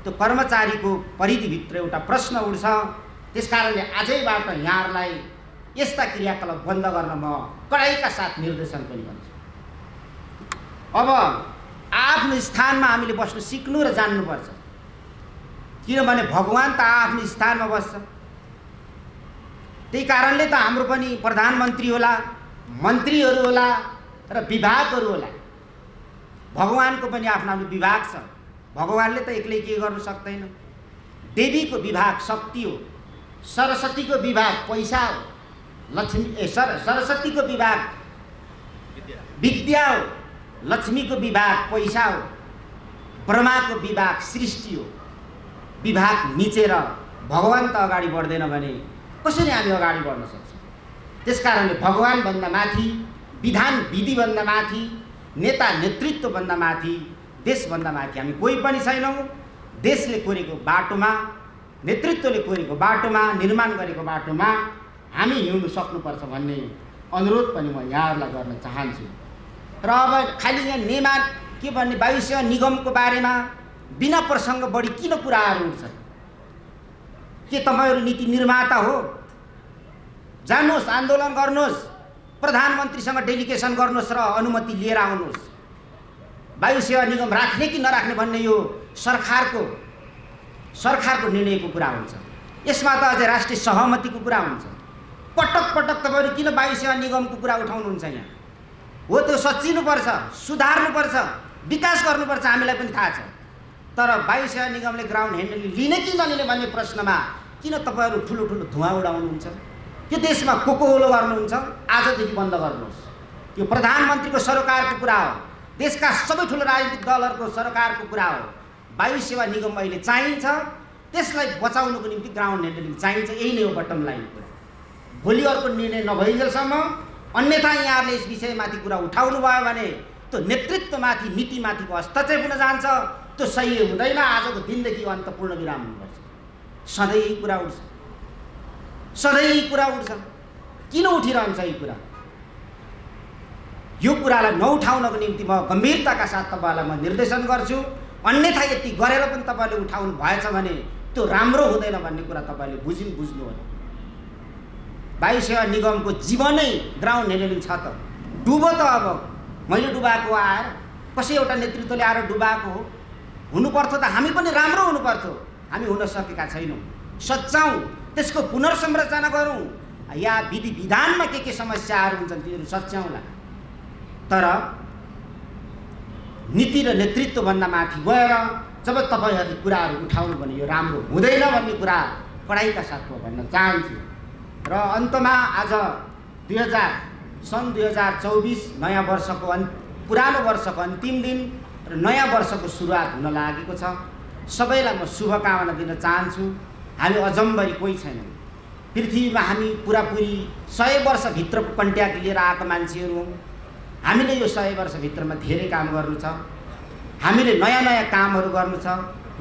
त्यो कर्मचारीको परिधिभित्र एउटा प्रश्न उठ्छ। त्यसकारणले आजैबाट यहाँहरूलाई यस्ता क्रियाकलाप बन्द गर्न म कडाइका साथ निर्देशन पनि गर्छु। अब आफ्नो स्थानमा हामीले बस्नु सिक्नु र जान्नुपर्छ, किनभने भगवान् त आफ्नो स्थानमा बस्छ। त्यही कारणले त हाम्रो पनि प्रधानमन्त्री होला, मन्त्रीहरू होला र विभागहरू होला। भगवानको पनि आफ्नो आफ्नो विभाग छ। भगवानले त एक्लै के गर्नु सक्दैन। देवीको विभाग शक्ति हो, सरस्वतीको विभाग पैसा हो, सरस्वतीको विभाग विद्या हो, लक्ष्मीको विभाग पैसा हो, ब्रह्माको विभाग सृष्टि हो। विभाग मिचेर भगवान त अगाडि बढ्दैन भने कसरी हामी अगाडि बढ्न सक्छौँ? त्यसकारणले भगवानभन्दा माथि, विधान विधिभन्दा माथि, नेता नेतृत्वभन्दा माथि, देशभन्दा माथि हामी कोही पनि छैनौँ। देशले कोरेको बाटोमा, नेतृत्वले कोरेको बाटोमा, निर्माण गरेको बाटोमा हामी हिँड्नु सक्नुपर्छ भन्ने अनुरोध पनि म यहाँहरूलाई गर्न चाहन्छु। र अब खालि यहाँ के भन्ने वायु सेवा निगमको बारेमा बिना प्रसङ्ग बढी किन कुराहरू उठ्छन्? के तपाईँहरू नीति निर्माता हो? जानुहोस्, आन्दोलन गर्नुहोस्, प्रधानमन्त्रीसँग डेलिगेसन गर्नुहोस् र अनुमति लिएर आउनुहोस्। वायु सेवा निगम राख्ने कि नराख्ने भन्ने यो सरकारको निर्णयको कुरा हुन्छ। यसमा त अझै राष्ट्रिय सहमतिको कुरा हुन्छ। पटक पटक तपाईँहरू किन वायु सेवा निगमको कुरा उठाउनुहुन्छ यहाँ? हो, त्यो सच्चिनुपर्छ, सुधार्नुपर्छ, विकास गर्नुपर्छ, हामीलाई पनि थाहा छ। तर वायु सेवा निगमले ग्राउन्ड ह्यान्डलिङ लिने कि नलिने भन्ने प्रश्नमा किन तपाईँहरू ठुलो ठुलो धुवा उडाउनुहुन्छ? यो देशमा कोकोहोलो गर्नुहुन्छ, आजदेखि बन्द गर्नुहोस्। यो प्रधानमन्त्रीको सरकारको कुरा हो, देशका सबै ठुलो राजनीतिक दलहरूको सरकारको कुरा हो। वायु सेवा निगम अहिले चाहिन्छ, त्यसलाई बचाउनुको निम्ति ग्राउन्ड ह्यान्डलिङ चाहिन्छ। यही नै हो बटम लाइन कुरा। भोलि अर्को निर्णय नभइन्जेलसम्म, अन्यथा यहाँहरूले यस विषयमाथि कुरा उठाउनु भयो भने त्यो नेतृत्वमाथि, नीतिमाथिको हस्तक्षेप हुन जान्छ। त्यो सही हुँदैन। आजको दिनदेखि अन्त पूर्ण विराम हुनुपर्छ। सधैँ यही कुरा उठ्छ, सधैँ यही कुरा उठ्छ। किन उठिरहन्छ यही कुरा? यो कुरालाई नउठाउनको निम्ति म गम्भीरताका साथ तपाईँलाई म निर्देशन गर्छु। अन्यथा यति गरेर पनि तपाईँले उठाउनु भएछ भने त्यो राम्रो हुँदैन भन्ने कुरा तपाईँले बुझ्नु होला। वायु सेवा निगमको जीवनै ग्राउन्ड ह्यान्डलिङ छ त, डुबो त अब मैले डुबाएको आएर कसै एउटा नेतृत्वले आएर डुबाएको हो, हुनुपर्थ्यो त हामी पनि राम्रो हुनुपर्थ्यो, हामी हुन सकेका छैनौँ। सच्याउँ, त्यसको पुनर्संरचना गरौँ, या विधि विधानमा के समस्याहरू हुन्छन् तिनीहरू सच्याउला। तर नीति र नेतृत्वभन्दा माथि गएर जब तपाईँहरूले कुराहरू उठाउनु भने यो राम्रो हुँदैन भन्ने कुरा कडाइका साथ म भन्न चाहन्छु। र अन्तमा आज सन् 2024 नयाँ वर्षको पुरानो वर्षको अन्तिम दिन र नयाँ वर्षको सुरुवात हुन लागेको छ। सबैलाई म शुभकामना दिन चाहन्छु। हामी अजम्बरी कोही छैनौँ, पृथ्वीमा हामी पुरापुरी 100 वर्षभित्रको कन्ट्याक्ट लिएर आएको मान्छेहरू हौँ। हामीले यो 100 वर्षभित्रमा धेरै काम गर्नु छ, हामीले नयाँ नयाँ कामहरू गर्नु छ,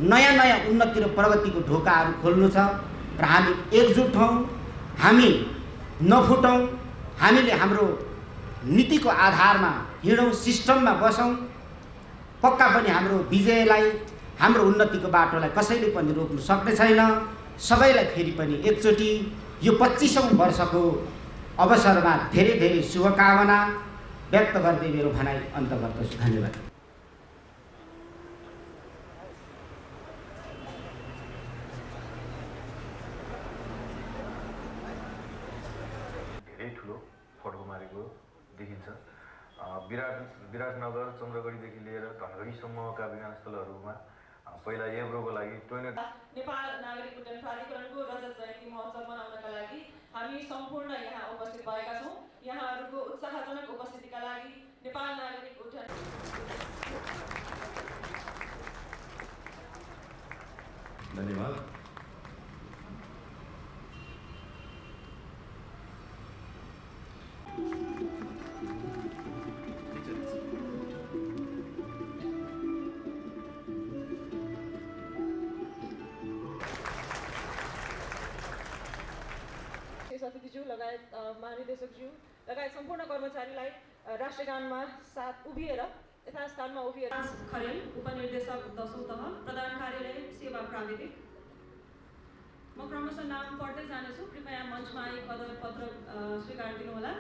नयाँ नयाँ उन्नति र प्रगतिको ढोकाहरू खोल्नु छ। र हामी एकजुट हौँ, हामी नफुटौँ, हामीले हाम्रो नीतिको आधारमा हिँडौँ, सिस्टममा बसौँ। पक्का पनि हाम्रो विजयलाई, हाम्रो उन्नतिको बाटोलाई कसैले पनि रोक्नु सक्ने छैन। सबैलाई फेरि पनि एकचोटि यो 25औं वर्षको अवसरमा धेरै धेरै शुभकामना व्यक्त गर्दै मेरो भनाइ अन्त गर्दछु। धन्यवाद। धेरै ठुलो फड्को मारेको देखिन्छ। विराटनगर, चन्द्रगढीदेखि लिएर धनगढीसम्मका विमानस्थलहरूमा पहिला एब्रोको लागि नेपाल नागरिक उड्डयन प्राधिकरणको रजत जयन्ती महोत्सव मनाउनका लागि हामी सम्पूर्ण यहाँ उपस्थित भएका छौँ। यहाँहरूको उत्साहजनक उपस्थितिका लागि नेपाल नागरिक उड्डयन धन्यवाद। अतिथिज्यू लगायत महानिर्देशकज्यू लगायत सम्पूर्ण कर्मचारीलाई राष्ट्रगानमा साथ उभिएर यथास्थानमा उभिएर खरेल उपनिर्देशक 10औं तह प्रधान कार्यालय सेवा प्राविधिक। म क्रमशः नाम पढ्दै जानेछु, कृपया मञ्चमा एक पत्र स्वीकार दिनुहोला।